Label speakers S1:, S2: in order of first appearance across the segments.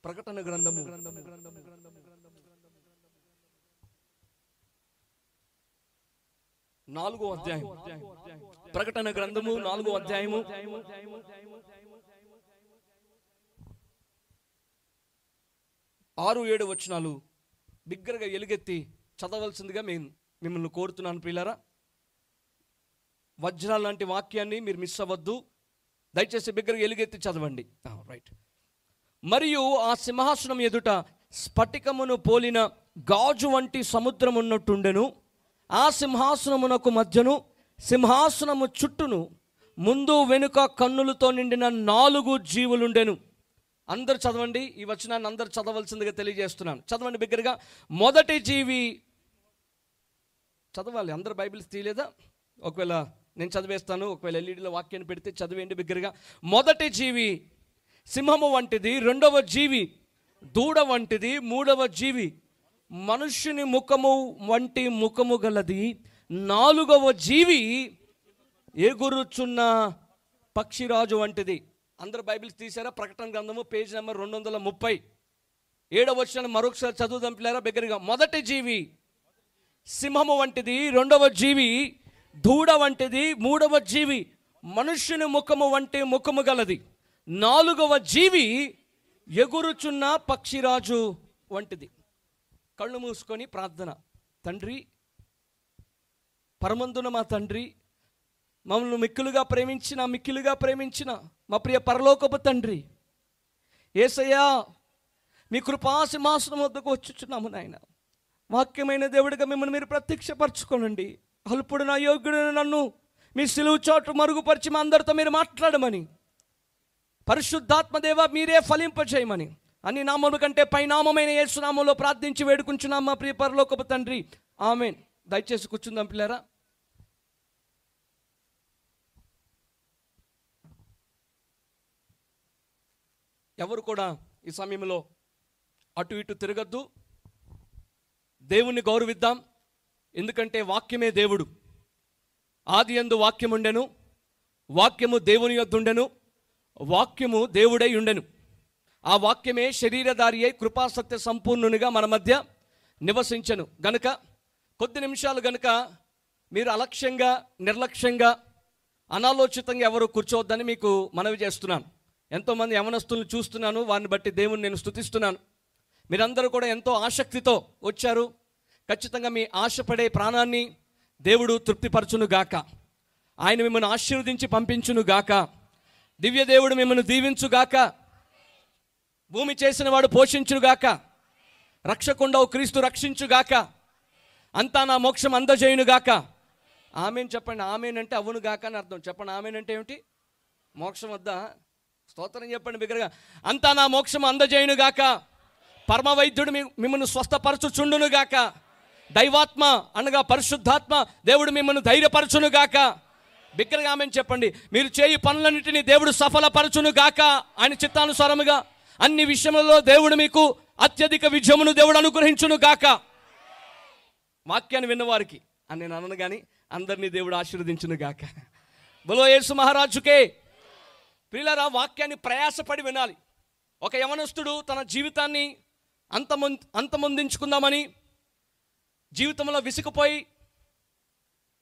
S1: ప్రకటన గ్రంథము 4వ అధ్యాయం. ప్రకటన గ్రంథము 4వ అధ్యాయము 6-7 వచనాలు బిగ్గరగా ఎలుగెత్తి చదవలసిందిగా మిమ్మల్ని కోరుతున్నాను ప్రియులారా. వజ్రాల లాంటి వాక్యాన్ని మీరు మిస్ అవ్వద్దు. దయచేసి బిగ్గరగా ఎలుగెత్తి చదవండి. రైట్. మరియు ఆ సింహాసనం ఎదుట స్ఫటికమును పోలిన గాజు వంటి సముద్రం ఉన్నట్టుండెను. ఆ సింహాసనమునకు మధ్యను సింహాసనము చుట్టూను ముందు వెనుక కన్నులతో నిండిన 4 జీవులుండెను. అందరు చదవండి. ఈ వచనాన్ని అందరు చదవలసిందిగా తెలియజేస్తున్నాను. చదవండి బిగ్గరగా. మొదటి జీవి చదవాలి. అందరు బైబిల్స్ తీయలేదా? ఒకవేళ నేను చదివేస్తాను. ఒకవేళ ఎల్ఈడిలో వాక్యాన్ని పెడితే చదివేయండి బిగ్గరగా. మొదటి జీవి సింహము వంటిది, రెండవ జీవి దూడ వంటిది, మూడవ జీవి మనుష్యుని ముఖము వంటి ముఖము గలది, 4వ జీవి ఎగురుచున్న పక్షిరాజు వంటిది. అందరు బైబిల్స్ తీసారా? ప్రకటన గ్రంథము పేజ్ నెంబర్ 230. 7వ వచనాన్ని మరొకసారి చదువుదాం పిల్లారా బిగ్గరగా. మొదటి జీవి సింహము వంటిది, రెండవ జీవి దూడ వంటిది, మూడవ జీవి మనుష్యుని ముఖము వంటి ముఖము గలది, 4వ జీవి ఎగురుచున్న పక్షిరాజు వంటిది. కళ్ళు మూసుకొని ప్రార్థన. తండ్రి, పరమందున మా తండ్రి, మమ్మల్ని మిక్కిలుగా ప్రేమించిన మా ప్రియ పరలోకపు తండ్రి యేసయ్యా, మీ కృపా సింహాసనం వద్దకు వచ్చుచున్నాము నాయన. వాక్యమైన దేవుడిగా మిమ్మల్ని మీరు ప్రత్యక్షపరచుకోనండి. అల్పుడు నా యోగ్యుడు నన్ను మీ సిలువు చోటు మరుగుపరిచి మా అందరితో మీరు మాట్లాడమని, పరిశుద్ధాత్మదేవ మీరే ఫలింపజేయమని అన్ని నామముల కంటే పైనామమైన యేసు నామములో ప్రార్థించి వేడుకుంటున్నాం మా ప్రియ పరలోకపు తండ్రి. ఆమేన్. దయచేసి కూర్చుందాం పిల్లారా. ఎవరు కూడా ఈ సమయంలో అటు ఇటు తిరగద్దు. దేవుణ్ణి గౌరవిద్దాం. ఎందుకంటే వాక్యమే దేవుడు. ఆది యందు వాక్యం ఉండెను, వాక్యము దేవుని యొద్ద ఉండెను, వాక్యము దేవుడై ఉండెను. ఆ వాక్యమే శరీరధారి అయి కృపాసత్య సంపూర్ణునిగా మన మధ్య నివసించెను. గనుక కొద్ది నిమిషాలు గనుక మీరు అలక్ష్యంగా, నిర్లక్ష్యంగా, అనాలోచితంగా ఎవరు కూర్చోవద్దని మీకు మనవి చేస్తున్నాను. ఎంతోమంది యవనస్తులను చూస్తున్నాను. వారిని బట్టి దేవుని నేను స్తుతిస్తున్నాను. మీరందరూ కూడా ఎంతో ఆసక్తితో వచ్చారు. ఖచ్చితంగా మీ ఆశపడే ప్రాణాన్ని దేవుడు తృప్తిపరచును గాక. ఆయన మిమ్మల్ని ఆశీర్వదించి పంపించును గాక. దివ్య దేవుడు మిమ్మల్ని దీవించుగాక. భూమి చేసిన వాడు పోషించుగాక. రక్షకుండవు క్రీస్తు రక్షించుగాక. అంతా నా మోక్షం అందజేయునుగాక. ఆమెన్ చెప్పండి. ఆమెన్ అంటే అవును గాక అని అర్థం. చెప్పండి ఆమెన్ అంటే ఏమిటి? మోక్షం వద్దా? స్తోత్రం చెప్పండి బిగ్గరగా. అంతా నా మోక్షం అందజేయునుగాక. పరమ వైద్యుడు మిమ్మల్ని స్వస్థపరచుచుండునుగాక. దైవాత్మ అనగా పరిశుద్ధాత్మ దేవుడు మిమ్మల్ని ధైర్యపరచునుగాక. బిగ్గరగా ఆమెన్ చెప్పండి. మీరు చేయు పనులన్నిటినీ దేవుడు సఫలపరచునుగాక. ఆయన చిత్తానుసారముగా అన్ని విషయములలో దేవుడు మీకు అత్యధిక విజయమును దేవుడు అనుగ్రహించునుగాక. వాక్యాన్ని విన్నవారికి అని నేను అనను కానీ అందరినీ దేవుడు ఆశీర్వదించునుగాక. బలో యేసు మహారాజుకే. ప్రియులారా, వాక్యాన్ని ప్రయాసపడి వినాలి. ఒక యవనస్తుడు తన జీవితాన్ని అంతమొందించుకుందామని జీవితంలో విసిగిపోయి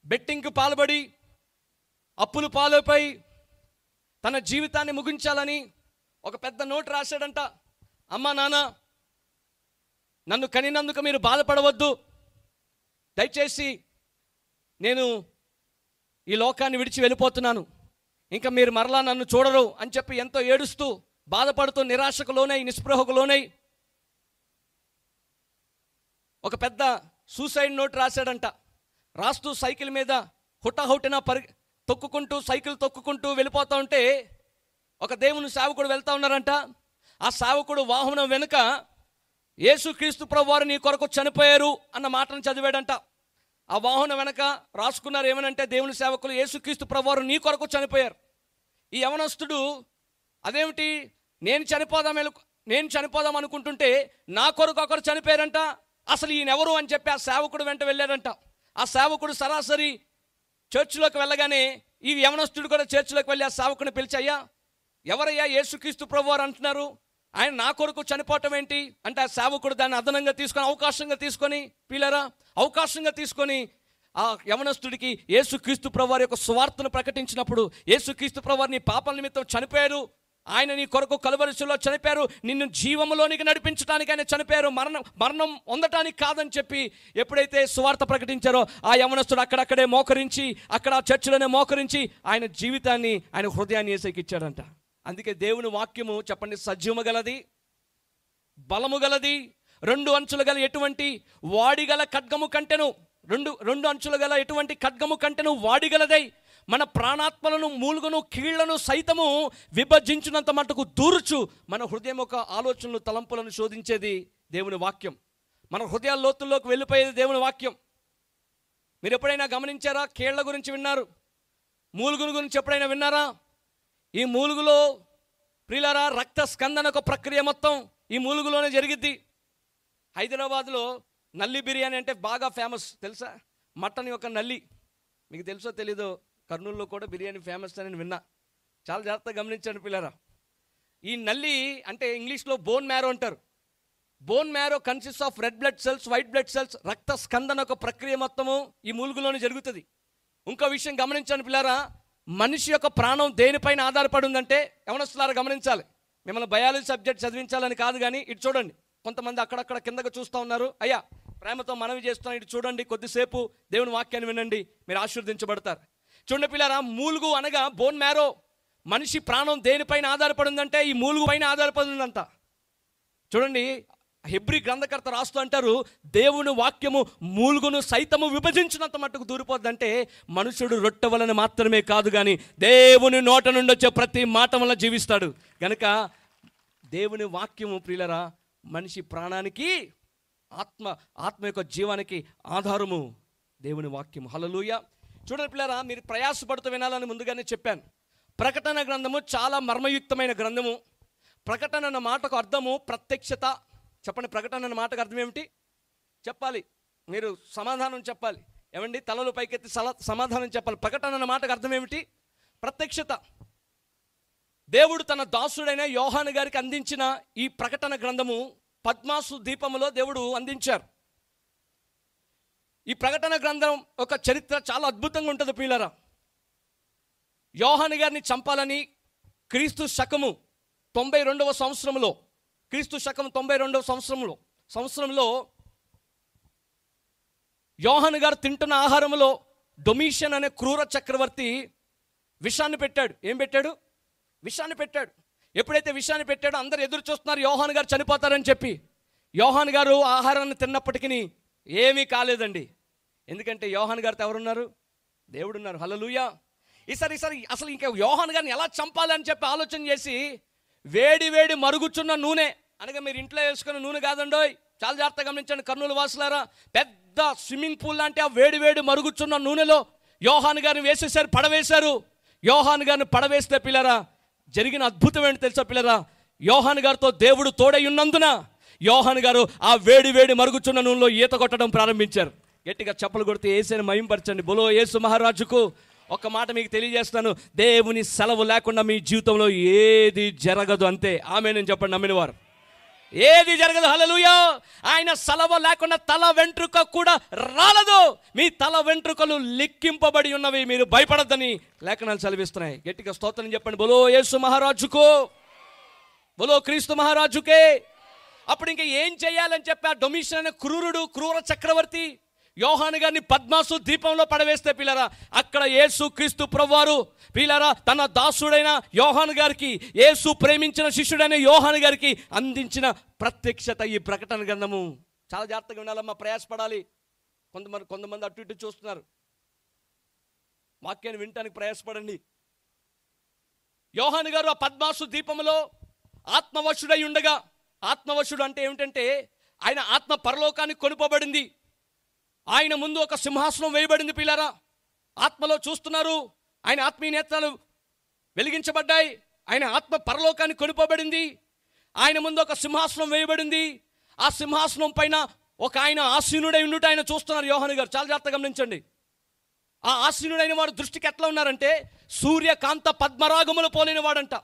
S1: బెట్టింగ్కి పాల్పడి అప్పులు పాలైపోయి తన జీవితాన్ని ముగించాలని ఒక పెద్ద నోటు రాశాడంట. అమ్మా నాన్న, నన్ను కనినందుకు మీరు బాధపడవద్దు. దయచేసి నేను ఈ లోకాన్ని విడిచి వెళ్ళిపోతున్నాను. ఇంకా మీరు మరలా నన్ను చూడరు అని చెప్పి ఎంతో ఏడుస్తూ బాధపడుతూ నిరాశకు లోనై నిస్పృహకు లోనై ఒక పెద్ద సూసైడ్ నోట్ రాశాడంట. రాస్తూ సైకిల్ మీద హుటాహుటిన సైకిల్ తొక్కుకుంటూ వెళ్ళిపోతూ ఉంటే ఒక దేవుని సేవకుడు వెళ్తూ ఉన్నారంట. ఆ సేవకుడు వాహనం వెనుక యేసుక్రీస్తు ప్రభువారు నీ కొరకు చనిపోయారు అన్న మాటను చదివాడంట. ఆ వాహనం వెనక రాసుకున్నారు ఏమనంటే, దేవుని సేవకులు యేసుక్రీస్తు ప్రభువారు నీ కొరకు చనిపోయారు. ఈ యవనస్తుడు అదేమిటి, నేను చనిపోదాం అనుకుంటుంటే నా కొరకు ఒకరు చనిపోయారంట, అసలు ఈయనెవరు అని చెప్పి ఆ సేవకుడు వెంట వెళ్ళాడంట. ఆ సేవకుడు సరాసరి చర్చిలోకి వెళ్ళగానే ఈ యవనస్తుడు కూడా చర్చిలోకి వెళ్ళి ఆ సేవకుని పిలిచి, అయ్యా ఎవరయ్యా యేసుక్రీస్తు ప్రభువారు అంటున్నారు, ఆయన నా కొరకు చనిపోవటం ఏంటి అంటే, ఆ సేవకుడు దాన్ని అదనంగా తీసుకొని అవకాశంగా తీసుకొని పిల్లరా అవకాశంగా తీసుకొని ఆ యవనస్తుడికి యేసుక్రీస్తు ప్రభువారి యొక్క సువార్తను ప్రకటించినప్పుడు, యేసుక్రీస్తు ప్రభువారు నీ పాపాల నిమిత్తం చనిపోయారు, ఆయన నీ కొరకు కలువరి శిలువలో చనిపోయారు, నిన్ను జీవంలోనికి నడిపించడానికి ఆయన చనిపోయారు, మరణం పొందటానికి కాదని చెప్పి ఎప్పుడైతే సువార్త ప్రకటించారో ఆ యవనస్తుడు అక్కడక్కడే మోకరించి, అక్కడ చర్చిలోనే మోకరించి ఆయన జీవితాన్ని, ఆయన హృదయాన్ని యేసుకి ఇచ్చాడంట. అందుకే దేవుని వాక్యము చెప్పండి, సజీవము గలది, బలము గలది, రెండు అంచులు గల ఎటువంటి వాడిగల ఖడ్గము కంటెను, రెండు అంచులు గల ఎటువంటి ఖడ్గము కంటెను వాడిగలదై మన ప్రాణాత్మలను, మూలుగును, కీళ్లను సైతము విభజించినంత మటుకు దూర్చు మన హృదయం యొక్క ఆలోచనలు, తలంపులను శోధించేది దేవుని వాక్యం. మన హృదయాల లోతుల్లోకి వెళ్ళిపోయేది దేవుని వాక్యం. మీరు ఎప్పుడైనా గమనించారా? కీళ్ల గురించి విన్నారు, మూలుగును గురించి ఎప్పుడైనా విన్నారా? ఈ మూలుగులో ప్రియులారా రక్త స్కందన ఒక ప్రక్రియ మొత్తం ఈ మూలుగులోనే జరిగిద్ది. హైదరాబాద్లో నల్లి బిర్యానీ అంటే బాగా ఫేమస్, తెలుసా? మటన్ యొక్క నల్లి, మీకు తెలుసో తెలీదో, కర్నూలులో కూడా బిర్యానీ ఫేమస్ అని విన్నా. చాలా జాగ్రత్తగా గమనించండి పిల్లరా. ఈ నల్లి అంటే ఇంగ్లీష్లో బోన్ మ్యారో అంటారు. Bone marrow consist of red blood cells, white blood cells. రక్త స్కందన ఒక ప్రక్రియ మొత్తము ఈ మూలుగులోనే జరుగుతుంది. ఇంకో విషయం గమనించండి పిల్లరా, మనిషి యొక్క ప్రాణం దేనిపైన ఆధారపడి ఉందంటే, యవనస్తులారా గమనించాలి, మిమ్మల్ని బయాలజీ సబ్జెక్ట్ చదివించాలని కాదు, కానీ ఇటు చూడండి. కొంతమంది అక్కడక్కడ కిందకు చూస్తూ ఉన్నారు. అయ్యా ప్రేమతో మనవి చేస్తున్నాను, ఇటు చూడండి, కొద్దిసేపు దేవుని వాక్యాన్ని వినండి, మీరు ఆశీర్వదించబడతారు. చూడండి పిల్లరా, మూలుగు అనగా బోన్ మ్యారో. మనిషి ప్రాణం దేనిపైన ఆధారపడి ఉందంటే ఈ మూలుగు పైన ఆధారపడి ఉందంట. చూడండి, హెబ్రీ గ్రంథకర్త రాస్తూ అంటారు, దేవుని వాక్యము మూలుగును సైతము విభజించినంత మట్టుకు దూరిపోద్దంటే, మనుషుడు రొట్టె వలన మాత్రమే కాదు కానీ దేవుని నోట నుండి వచ్చే ప్రతి మాట వల్ల జీవిస్తాడు. కనుక దేవుని వాక్యము ప్రియులరా మనిషి ప్రాణానికి, ఆత్మ యొక్క జీవానికి ఆధారము దేవుని వాక్యము. హల్లెలూయా. చూడండి పిల్లరా, మీరు ప్రయాసపడుతూ వినాలని ముందుగానే చెప్పాను. ప్రకటన గ్రంథము చాలా మర్మయుక్తమైన గ్రంథము. ప్రకటన అన్న మాటకు అర్థము ప్రత్యక్షత. చెప్పండి, ప్రకటన అన్న మాటకు అర్థం ఏమిటి చెప్పాలి, మీరు సమాధానం చెప్పాలి. ఏమండి, తలలు పైకెత్తి సమాధానం చెప్పాలి. ప్రకటన అన్న మాటకు అర్థం ఏమిటి? ప్రత్యక్షత. దేవుడు తన దాసుడైన యోహాను గారికి అందించిన ఈ ప్రకటన గ్రంథము పద్మాసు ద్వీపములో దేవుడు అందించారు. ఈ ప్రకటన గ్రంథం ఒక చరిత్ర చాలా అద్భుతంగా ఉంటుంది ప్రియులారా. యోహాను గారిని చంపాలని క్రీస్తు శకము 92వ సంవత్సరంలో, క్రీస్తు శకం 92వ సంవత్సరంలో యోహాను గారు తింటున్న ఆహారంలో డొమిషియన్ అనే క్రూర చక్రవర్తి విషాన్ని పెట్టాడు. ఏం పెట్టాడు? విషాన్ని పెట్టాడు. ఎప్పుడైతే విషాన్ని పెట్టాడో అందరు ఎదురు చూస్తున్నారు యోహాను గారు చనిపోతారని చెప్పి. యోహాను గారు ఆహారాన్ని తిన్నప్పటికీ ఏమీ కాలేదండి. ఎందుకంటే యోహాను గారితో ఎవరున్నారు? దేవుడున్నారు. హల్లెలూయా. ఈసారి అసలు ఇంకా యోహాను గారిని ఎలా చంపాలని చెప్పి ఆలోచన చేసి, వేడి వేడి మరుగుచున్న నూనె అనగా మీరు ఇంట్లో వేసుకున్న నూనె కాదండోయ్, చాలా జాగ్రత్తగా గమనించండి కర్నూలు వాసులారా, పెద్ద స్విమ్మింగ్ పూల్ లాంటి ఆ వేడి వేడి మరుగుచున్న నూనెలో యోహాను గారిని వేసేసారు, పడవేశారు. యోహాను గారిని పడవేస్తే పిల్లరా జరిగిన అద్భుతం ఏంటి తెలుసా పిల్లరా? యోహాను గారితో దేవుడు తోడై ఉన్నందున యోహాను గారు ఆ వేడి వేడి మరుగుచున్న నూనెలో ఈత కొట్టడం ప్రారంభించారు. గట్టిగా చప్పలు కొడితే యేసుని మహింపరచండి. బోలో యేసు మహారాజుకు. ఒక మాట మీకు తెలియజేస్తాను, దేవుని సెలవు లేకుండా మీ జీవితంలో ఏది జరగదు. అంతే. ఆమేన్ చెప్పండి నమ్మిన వారు. ఏది జరగదు. హల్లెలూయా. ఆయన సెలవు లేకుండా తల వెంట్రుక కూడా రాలదు. మీ తల వెంట్రుకలు లెక్కింపబడి ఉన్నవి, మీరు భయపడద్దని లేఖనాలు సెలవిస్తున్నాయి. గట్టిగా స్తోత్రం చెప్పండి. బోలో యేసు మహారాజుకు, బోలో క్రీస్తు మహారాజుకే. అప్పుడు ఇంకా ఏం చేయాలని చెప్పి ఆ డొమిషియన్ అనే క్రూర చక్రవర్తి యోహాను గారిని పద్మాసు ద్వీపంలో పడవేస్తే పిల్లరా, అక్కడ యేసు క్రీస్తు ప్రభువారు పిల్లరా తన దాసుడైన యోహాను గారికి, యేసు ప్రేమించిన శిష్యుడైన యోహాను గారికి అందించిన ప్రత్యక్షత ఈ ప్రకటన గ్రంథము. చాలా జాగ్రత్తగా ఉండాలమ్మా, ప్రయాసపడాలి. కొంతమంది అటు ఇటు చూస్తున్నారు, వాక్యాన్ని వినటానికి ప్రయాసపడండి. యోహాను గారు ఆ పద్మాసు ద్వీపంలో ఆత్మవశుడై ఉండగా, ఆత్మవశుడు అంటే ఏమిటంటే ఆయన ఆత్మ పరలోకానికి కొనుపబడింది. ఆయన ముందు ఒక సింహాసనం వేయబడింది పిల్లరా. ఆత్మలో చూస్తున్నారు, ఆయన ఆత్మీయ నేత్రాలు వెలిగించబడ్డాయి. ఆయన ఆత్మ పరలోకానికి కొనుపబడింది. ఆయన ముందు ఒక సింహాసనం వేయబడింది. ఆ సింహాసనం పైన ఒక ఆయన ఆసీనుడై ఉండుట ఆయన చూస్తున్నారు యోహాను గారు. చాలా జాగ్రత్తగా గమనించండి. ఆ ఆసీనుడైన వాడు దృష్టికి ఎట్లా ఉన్నారంటే సూర్యకాంత పద్మరాగములు పోలిన వాడంట.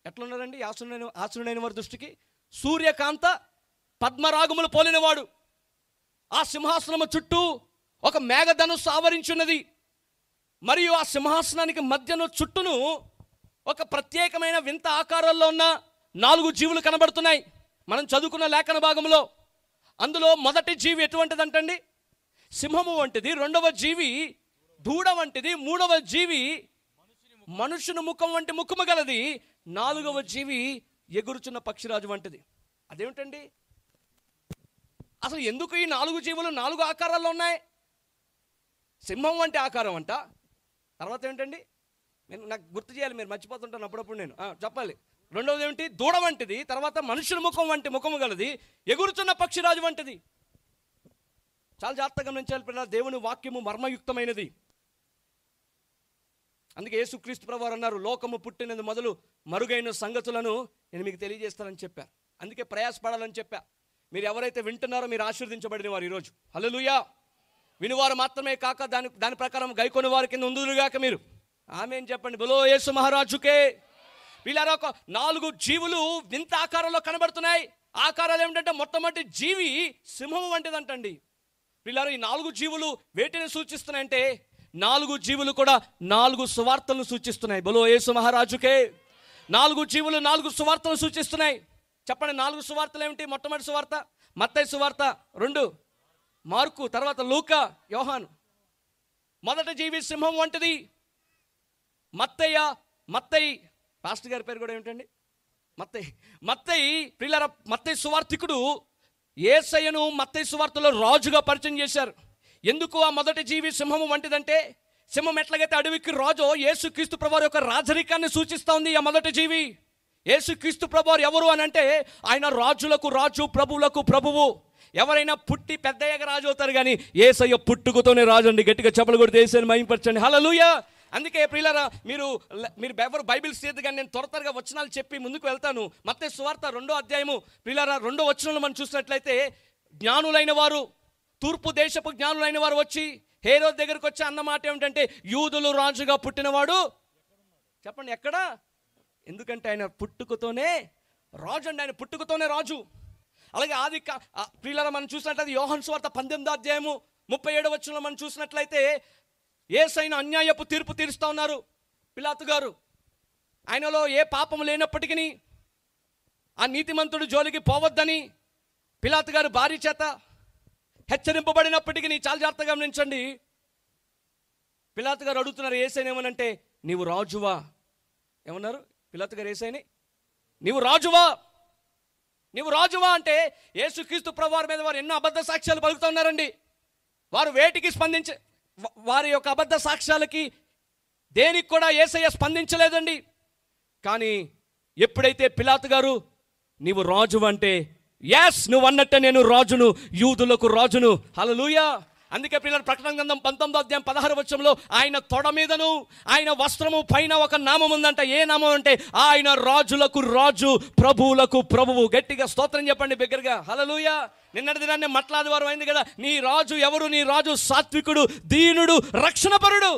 S1: ఎట్లున్నారండి ఆసురుడైన వారి దృష్టికి? సూర్యకాంత పద్మరాగములు పోలినవాడు. ఆ సింహాసనము చుట్టూ ఒక మేఘధనుస్సు ఆవరించున్నది. మరియు ఆ సింహాసనానికి మధ్యను చుట్టూను ఒక ప్రత్యేకమైన వింత ఆకారాల్లో ఉన్న 4 జీవులు కనబడుతున్నాయి. మనం చదువుకున్న లేఖన భాగంలో అందులో మొదటి జీవి ఎటువంటిదంటండి? సింహము వంటిది. రెండవ జీవి దూడ వంటిది. మూడవ జీవి మనుషుని ముఖం వంటి ముఖము గలది. 4వ జీవి ఎగురుచున్న పక్షిరాజు వంటిది. అదేమిటండి అసలు? ఎందుకు ఈ 4 జీవులు 4 ఆకారాల్లో ఉన్నాయి? సింహం వంటి ఆకారం అంట. తర్వాత ఏమిటండి? నాకు గుర్తు చేయాలి, మీరు మర్చిపోతుంటాను అప్పుడప్పుడు నేను చెప్పాలి. రెండవది ఏమిటి? దూడ వంటిది. తర్వాత మనుషుల ముఖం వంటి ముఖము గలది. ఎగురుచున్న పక్షిరాజు వంటిది. చాలా జాగ్రత్తగా గమనించాలి పిల్లలు. దేవుని వాక్యము మర్మయుక్తమైనది. అందుకే యేసుక్రీస్తు ప్రభువారు అన్నారు, లోకము పుట్టినది మొదలు మరుగైన సంగతులను నేను మీకు తెలియజేస్తానని చెప్పారు. అందుకే ప్రయాసపడాలని చెప్పా. మీరు ఎవరైతే వింటున్నారో మీరు ఆశీర్వదించబడిన వారు ఈరోజు. హల్లెలూయా. వినువారు మాత్రమే కాక దాని ప్రకారం గైకొని వారి కింద ఉందురుగాక మీరు. ఆమేన్ చెప్పండి. బలో యేసు మహారాజుకే. వీళ్ళారా ఒక 4 జీవులు వింత ఆకారంలో కనబడుతున్నాయి. ఆకారాలు ఏమిటంటే మొట్టమొదటి జీవి సింహం వంటిదంటండి. వీళ్ళారా ఈ 4 జీవులు వేటిని సూచిస్తున్నాయంటే 4 జీవులు కూడా 4 సువార్తలను సూచిస్తున్నాయి. బలో యేసు మహారాజుకే. 4 జీవులు 4 సువార్తలను సూచిస్తున్నాయి. చెప్పండి 4 సువార్తలు ఏమిటి? మొట్టమొదటి సువార్త మత్తయి సువార్త, 2 మార్కు, తర్వాత లూకా, యోహాను. మొదటి జీవి సింహం వంటిది. మత్తయి పాస్టర్ గారి పేరు కూడా ఏమిటండి? మత్తయి సువార్తికుడు యేసయ్యను మత్తయి సువార్తలో రాజుగా పరిచయం చేశారు. ఎందుకు ఆ మొదటి జీవి సింహము వంటిదంటే, సింహం ఎట్లాగైతే అడవికి రాజో యేసుక్రీస్తు ప్రభువారి యొక్క రాజరికాన్ని సూచిస్తూ ఉంది ఆ మొదటి జీవి. యేసుక్రీస్తు ప్రభువారు ఎవరు అని అంటే ఆయన రాజులకు రాజు, ప్రభువులకు ప్రభువు. ఎవరైనా పుట్టి పెద్దయ్యగా రాజు అవుతారు, కానీ యేసయ్య పుట్టుకతోనే రాజు అండి. గట్టిగా చెప్పలు కొడితే యేసయ్యను మహిమపరచండి. హల్లెలూయా. అందుకే ప్రియులారా, మీరు ఎవరు బైబిల్ తీయదు, కానీ నేను త్వరగా వచనాలు చెప్పి ముందుకు వెళ్తాను. మత్తయి సువార్త 2వ అధ్యాయము ప్రియులారా 2వ వచనంలో మనం చూసినట్లయితే, జ్ఞానులైన వారు, తూర్పు దేశపు జ్ఞానులైన వారు వచ్చి హేరోదు దగ్గరకు వచ్చి అన్న మాట ఏమిటంటే, యూదులు రాజుగా పుట్టినవాడు చెప్పండి ఎక్కడ? ఎందుకంటే ఆయన పుట్టుకతోనే రాజు అండి. ఆయన పుట్టుకతోనే రాజు. అలాగే ప్రియులారా మనం చూసినట్లయితే యోహాను సువార్త 18వ అధ్యాయము 37వ వచనంలో మనం చూసినట్లయితే, యేసయ్యను అన్యాయపు తీర్పు తీరుస్తూ ఉన్నారు పిలాతు గారు. ఆయనలో ఏ పాపం లేనప్పటికీ ఆ నీతిమంతుడు జోలికి పోవద్దని పిలాతు గారు భార్య చేత హెచ్చరింపబడినప్పటికీ చాలా జాగ్రత్తగా గమనించండి. పిలాతు గారు అడుగుతున్నారు యేసయ్యను ఏమనంటే, నీవు రాజువా? ఏమన్నారు పిలాతు గారు యేసయ్యని? నీవు రాజువా? నీవు రాజువా అంటే యేసుక్రీస్తు ప్రభువారి మీద వారు ఎన్నో అబద్ధ సాక్ష్యాలు పలుకుతూ ఉన్నారండి. వారు వేటికి వారి యొక్క అబద్ధ సాక్ష్యాలకి దేనికి కూడా యేసయ్య స్పందించలేదండి. కానీ ఎప్పుడైతే పిలాతు గారు నీవు రాజు అంటే, ఎస్ నువ్వు అన్నట్టే నేను రాజును, యూదులకు రాజును. హల్లెలూయా. అందుకే పిల్లలు ప్రకటన గ్రంథం 19వ అధ్యాయం 16వ వచనంలో ఆయన తొడ మీదను ఆయన వస్త్రము పైన ఒక నామం ఉందంట. ఏ నామం అంటే ఆయన రాజులకు రాజు, ప్రభువులకు ప్రభువు. గట్టిగా స్తోత్రం చెప్పండి బిగ్గరగా. హల్లెలూయా. నిన్నటి దినాన్ని మట్లాదివారం అయింది కదా. నీ రాజు ఎవరు? నీ రాజు సాత్వికుడు, దీనుడు, రక్షణపరుడు.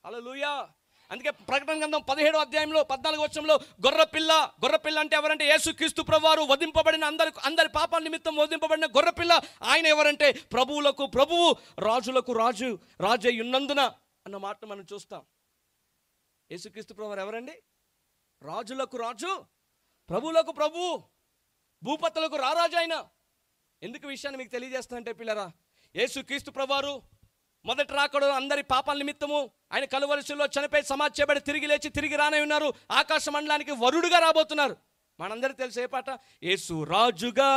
S1: హల్లెలూయా. అందుకే ప్రకటన గ్రంథం 17వ అధ్యాయంలో 14వ వచనంలో గొర్రెపిల్ల అంటే ఎవరంటే యేసుక్రీస్తు ప్రభువారు వధింపబడిన అందరి పాపాల నిమిత్తం వధింపబడిన గొర్రెపిల్ల. ఆయన ఎవరంటే ప్రభువులకు ప్రభువు, రాజులకు రాజు, రాజై ఉన్నందున అన్న మాట మనం చూస్తాం. యేసుక్రీస్తు ప్రభువారు ఎవరండి? రాజులకు రాజు, ప్రభువులకు ప్రభువు, భూపతులకు రారాజు ఆయన. ఎందుకు విషయాన్ని మీకు తెలియజేస్తానంటే పిల్లరా, యేసుక్రీస్తు ప్రభువారు మొదటి రాకడ అందరి పాపాల నిమిత్తము ఆయన కలువరి శిలువలో చనిపోయి సమాధి చేయబడి తిరిగి లేచి తిరిగి రానే ఉన్నారు. ఆకాశ మండలానికి వరుడుగా రాబోతున్నారు. మనందరికీ తెలిసి ఏ పాట? యేసు రాజుగా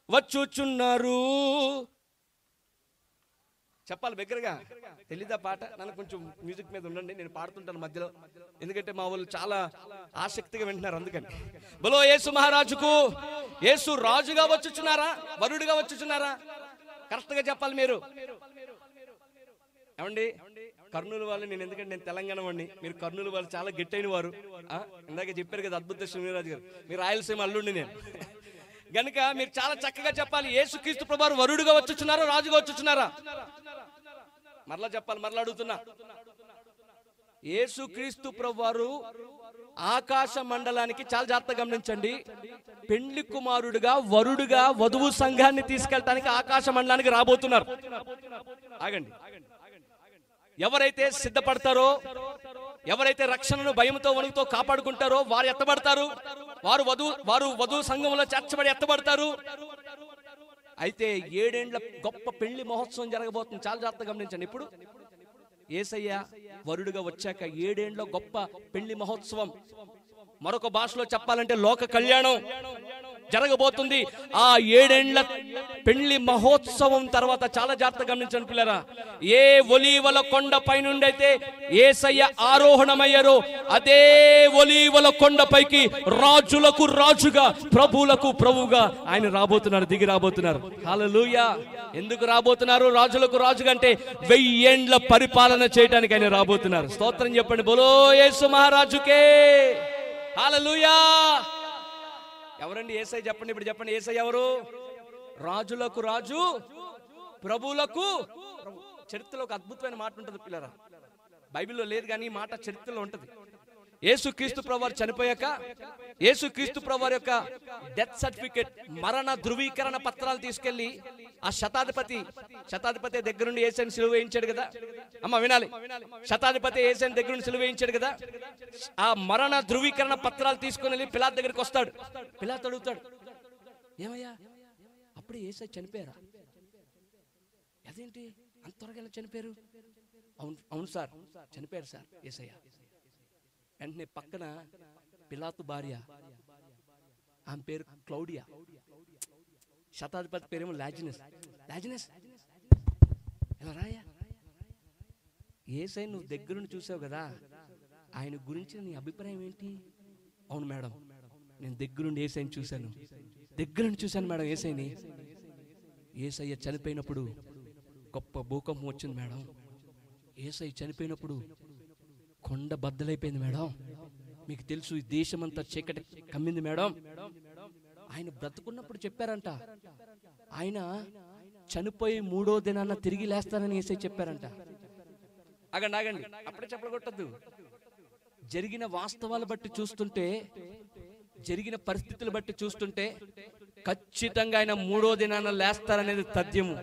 S1: వచ్చుచున్నారు. చెప్పాలి బిగ్గరగా. తెలీదా పాట? నన్ను కొంచెం మ్యూజిక్ మీద ఉండండి, నేను పాడుతుంటాను మధ్యలో, ఎందుకంటే మా వాళ్ళు చాలా ఆసక్తిగా వింటున్నారు. అందుకని బలో యేసు మహారాజుకు. యేసు రాజుగా వచ్చుచున్నారా, వరుడుగా వచ్చుచున్నారా? కరెక్ట్గా చెప్పాలి మీరు. ఏమండి కర్నూలు వాళ్ళు, ఎందుకంటే నేను తెలంగాణ వాడిని, మీరు కర్నూలు వాళ్ళు చాలా గట్టైన వారు. ఇందాక చెప్పారు కదా అద్భుత శ్రీనిరాజు గారు, మీరు రాయలసీమ అల్లుండి నేను గనుక మీరు చాలా చక్కగా చెప్పాలి. యేసుక్రీస్తు ప్రభువారు వరుడుగా వచ్చుచున్నారా, రాజుగా వచ్చుచున్నారా? మరలా చెప్పాలి, మరలా అడుగుతున్నా. యేసుక్రీస్తు ప్రభువారు ఆకాశ మండలానికి, చాలా జాగ్రత్తగా గమనించండి, పెండ్లి కుమారుడుగా వరుడుగా వధువు సంఘాన్ని తీసుకెళ్ళటానికి ఆకాశ మండలానికి రాబోతున్నారు. ఆగండి. ఎవరైతే సిద్ధపడతారో, ఎవరైతే రక్షణను భయంతో వణుకుతో కాపాడుకుంటారో వారు ఎత్తబడతారు. వారు వధువు సంఘంలో చేర్చబడి ఎత్తబడతారు. అయితే 7 ఏండ్ల గొప్ప పెళ్లి మహోత్సవం జరగబోతుంది. చాలా జాగ్రత్తగా గమనించండి. ఇప్పుడు యేసయ్య వరుడుగా వచ్చాక 7 ఏండ్ల గొప్ప పెళ్లి మహోత్సవం, మరొక భాషలో చెప్పాలంటే లోక కళ్యాణం జరగబోతుంది. ఆ 7 ఏండ్ల పెళ్లి మహోత్సవం తర్వాత చాలా జాగ్రత్తగా గమనించండి పిల్లరా, ఏ ఒలీవల కొండ పైనుండి అయితే యేసయ్య ఆరోహణమయ్యారో అదే ఒలీవల కొండపైకి రాజులకు రాజుగా, ప్రభువులకు ప్రభువుగా ఆయన రాబోతున్నారు, దిగి రాబోతున్నారు. హల్లెలూయా. ఎందుకు రాబోతున్నారు? రాజులకు రాజుగా అంటే 1000 ఏండ్ల పరిపాలన చేయడానికి ఆయన రాబోతున్నారు. స్తోత్రం చెప్పండి. బోలో యేసు మహారాజుకే. హల్లెలూయా. ఎవరండి యేసయ్య? చెప్పండి. ఇప్పుడు చెప్పండి, యేసయ్య ఎవరు? రాజులకు రాజు, ప్రభువులకు ప్రభు. చరిత్రలో ఒక అద్భుతమైన మాట ఉంటుంది పిల్లరా, బైబిల్లో లేదు కానీ ఈ మాట చరిత్రలో ఉంటుంది. యేసుక్రీస్తు ప్రభువారు చనిపోయాక యేసుక్రీస్తు ప్రభువారి యొక్క డెత్ సర్టిఫికేట్, మరణ ధృవీకరణ పత్రాలు తీసుకెళ్లి ఆ శతాధిపతి దగ్గరుండి యేసుని సిలువ వేయించాడు కదా. అమ్మ వినాలి, శతాధిపతి యేసుని దగ్గరుండి సిలువ వేయించాడు కదా. ఆ మరణ ధృవీకరణ పత్రాలు తీసుకుని వెళ్ళి పిలాతు దగ్గరికి వస్తాడు. పిలాతు అడుగుతాడు, ఏమయ్యా అప్పుడే యేసు చనిపోయారా? అదేంటి అంత త్వరగా చనిపోయారు? అవును సార్, చనిపోయారు సార్ యేసయ్య. వెంటనే పక్కన పిలాతు భార్య, ఆమె పేరు క్లౌడియా, శతాధిపతి పేరేమో లాజినస్. ఎలా రాయా? యేసయ్య నువ్వు దగ్గరుండి చూసావు కదా, ఆయన గురించి నీ అభిప్రాయం ఏంటి? అవును మేడం, నేను దగ్గరుండి యేసయ్యని చూశాను. మేడం యేసయ్యని. యేసయ్య చనిపోయినప్పుడు గొప్ప భూకంపం వచ్చింది మేడం. యేసయ్య చనిపోయినప్పుడు కొండ బద్దలైపోయింది మేడం. మీకు తెలుసు, ఈ దేశమంతా చీకటి కమ్మింది మేడం. ఆయన బ్రతుకున్నప్పుడు చెప్పారంట, ఆయన చనిపోయి 3వ దినాన తిరిగి లేస్తానని యేసయ్య చెప్పారంట. ఆగండి, అప్పుడే చెప్పగొట్టద్దు. జరిగిన వాస్తవాలు బట్టి చూస్తుంటే, జరిగిన పరిస్థితులు బట్టి చూస్తుంటే ఖచ్చితంగా ఆయన 3వ దినాన లేస్తారనేది తథ్యము.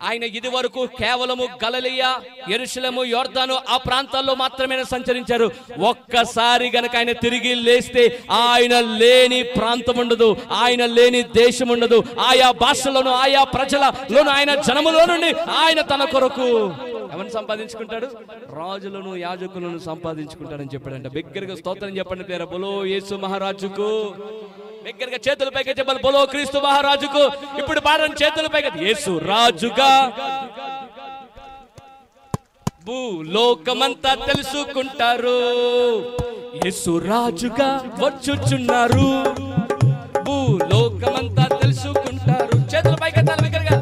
S1: ఆయన ఇది వరకు కేవలము గలిలయ, యెరూషలేము, యోర్దాను ఆ ప్రాంతాల్లో మాత్రమే సంచరించారు. ఒక్కసారి గనక ఆయన తిరిగి లేస్తే ఆయన లేని ప్రాంతం ఉండదు, ఆయన లేని దేశం ఉండదు. ఆయా భాషలోను, ఆయా ప్రజలలోను, ఆయన జనములో నుండి ఆయన తన కొరకు ఎవరిని సంపాదించుకుంటాడు? రాజులను, యాజకులను సంపాదించుకుంటాడని చెప్పాడంట. బిగ్గరగా స్తోత్రం చెప్పండి పేరు. బోలో యేసు మహారాజుకు. బిగ్గరగా చేతుల పైకి చెప్పాలి, బోలో క్రీస్తు మహారాజుకు. ఇప్పుడు పాడండి చేతుల పైకి. యేసు రాజుగా భూలోకమంతా తెలుసుకుంటారు, యేసు రాజుగా వచ్చుచున్నారు. భూలోకమంతా తెలుసుకుంటారు. చేతుల పైకి ఎత్తాలి బిగ్గరగా.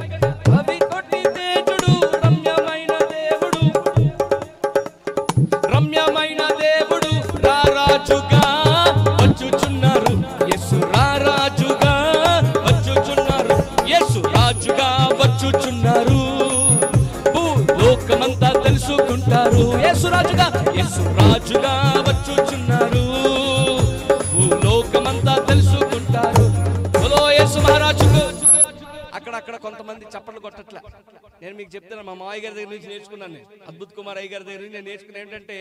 S1: రమ్యమైన దేవుడు రారాజుగా వచ్చుచున్నారు, యేసు రారాజుగా వచ్చుచున్నారు, యేసు రాజుగా వచ్చుచున్నారు. భూలోకమంతా తెలుసుకుంటారు, యేసు రాజుగా వచ్చుచున్నారు. భూలోకమంతా తెలుసుకుంటారు. బోలో యేసు మహారాజుకు. అక్కడక్కడ కొంతమంది చప్పట్లు కొట్టట్లా. నేను మీకు చెప్తాను, మా మావయ్య గారి దగ్గర నుంచి నేర్చుకున్నాను. అద్భుత్ కుమార్ అయ్య గారి దగ్గర నుంచి నేను నేర్చుకున్నా ఏంటంటే,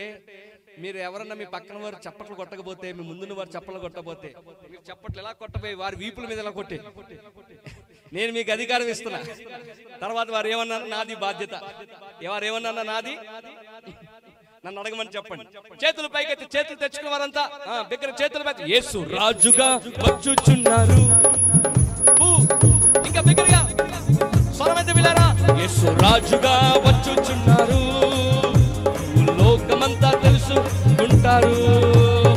S1: మీరు ఎవరన్నా మీ పక్కన వారు చప్పట్లు కొట్టకపోతే, మీ ముందున్న వారు చప్పట్లు కొట్టకపోతే, మీరు చప్పట్లు ఎలా కొట్టపోయి వారి వీపుల మీద ఎలా కొట్టే, నేను మీకు అధికారం ఇస్తున్నా. తర్వాత వారు ఏమన్నా నాది బాధ్యత, వారు ఏమన్నా నాది, నన్ను అడగమని చెప్పండి. చేతుల పైకి చేతులు తెచ్చుకున్న వారంతా దగ్గర చేతుల పైకి. యేసు రాజుగా వచ్చుచున్నారు. ఇంకా బిగ్గరగా స్వరమైతే విలారా. యేసు రాజుగా వచ్చుచున్నారు, లోకమంతా తెలుసుకుంటారు.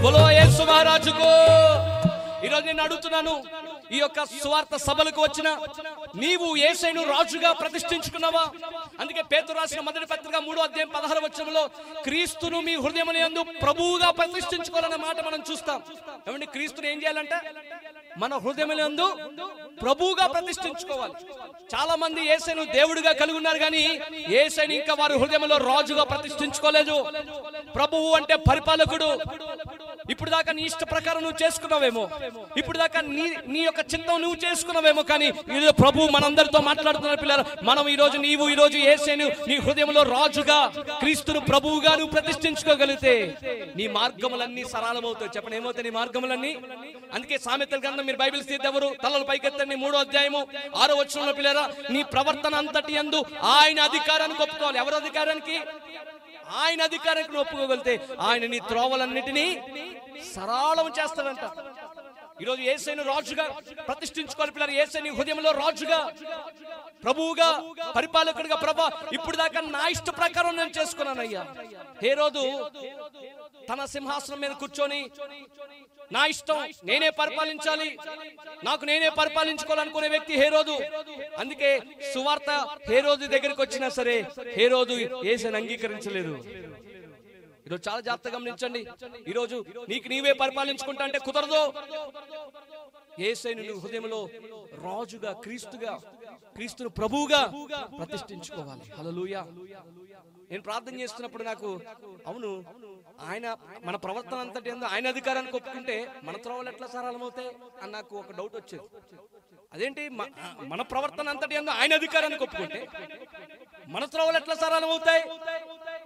S1: బోలో యేసు మహారాజుకు. ఈరోజు నేను అడుగుతున్నాను, ఈ యొక్క సువార్త సభలకు వచ్చిన నీవు యేసయ్యను రాజుగా ప్రతిష్ఠించుకున్నావా? అందుకే పేతురు రాసిన మొదటి పత్రిక 3వ అధ్యాయం 16వ వచనంలో క్రీస్తును మీ హృదయమునందు ప్రభువుగా ప్రతిష్ఠించుకోవాలన్న మాట మనం చూస్తాం. ఏమండి, క్రీస్తుని ఏం చేయాలంటే మన హృదయమునందు ప్రభువుగా ప్రతిష్ఠించుకోవాలి. చాలా మంది యేసయ్యను దేవుడిగా కలిగి ఉన్నారు, కానీ యేసయ్యను ఇంకా వారి హృదయంలో రాజుగా ప్రతిష్ఠించుకోలేదు. ప్రభువు అంటే పరిపాలకుడు. ఇప్పుడు దాకా నీ ఇష్ట ప్రకారం నువ్వు చేసుకున్నావేమో, ఇప్పుడు దాకా నీ యొక్క చింతం నువ్వు చేసుకున్నావేమో, కానీ ఈరోజు ప్రభువు మనందరితో మాట్లాడుతున్న పిల్లలు, మనం నీవు ఈరోజు యేసును నీ హృదయంలో రాజుగా, క్రీస్తును ప్రభువుగా నువ్వు ప్రతిష్ఠించుకోగలిగితే నీ మార్గములన్నీ సరళమవుతాయి. చెప్పండి, ఏమవుతాయి నీ మార్గములన్నీ? అందుకే సామెతల గ్రంథం మీరు బైబిల్ తీద్దెవరు తలలు పైకెత్తండి 3వ అధ్యాయము 6వ వచనంలో పిల్లరా, నీ ప్రవర్తన అంతటి యందు ఆయన అధికారానికి ఒప్పుకోవాలి. ఎవరు అధికారానికి? ఆయన అధికారానికి ఒప్పుకోగలిగితే ఆయన నీ త్రోవలన్నిటినీ సరళం చేస్తాడంట. ఈరోజు యేసయ్యను రాజుగా ప్రతిష్ఠించుకోవాలి పిల్లలు. యేసయ్య హృదయంలో రాజుగా, ప్రభువుగా, పరిపాలకుడిగా. ప్రభా, ఇప్పుడు దాకా నా ఇష్ట ప్రకారం నేను చేసుకున్నానయ్యా. హేరోదు తన సింహాసనం మీద కూర్చొని నా ఇష్టం నేనే పరిపాలించాలి, నాకు నేనే పరిపాలించుకోవాలనుకునే వ్యక్తి హేరోదు. అందుకే సువార్త హేరోదు దగ్గరికి వచ్చినా సరే హేరోదు యేసుని అంగీకరించలేదు. ఈరోజు చాలా జాగ్రత్తగా గమనించండి. ఈరోజు నీకు నీవే పరిపాలించుకుంటా అంటే కుదరదు. యేసయ్యను నువ్వు హృదయంలో రాజుగా, క్రీస్తును ప్రభువుగా ప్రతిష్ఠించుకోవాలి. హల్లెలూయా. నేను ప్రార్థన చేస్తున్నప్పుడు నాకు అవును ఆయన మన ప్రవర్తన అంతటి ఆయన అధికారానికి ఒప్పుకుంటే మన త్రోవలు ఎట్లా సరళమవుతాయి అని నాకు ఒక డౌట్ వచ్చేది. అదేంటి మన ప్రవర్తన అంతటి ఆయన అధికారానికి ఒప్పుకుంటే మన త్రోవలు ఎట్లా సరళమవుతాయి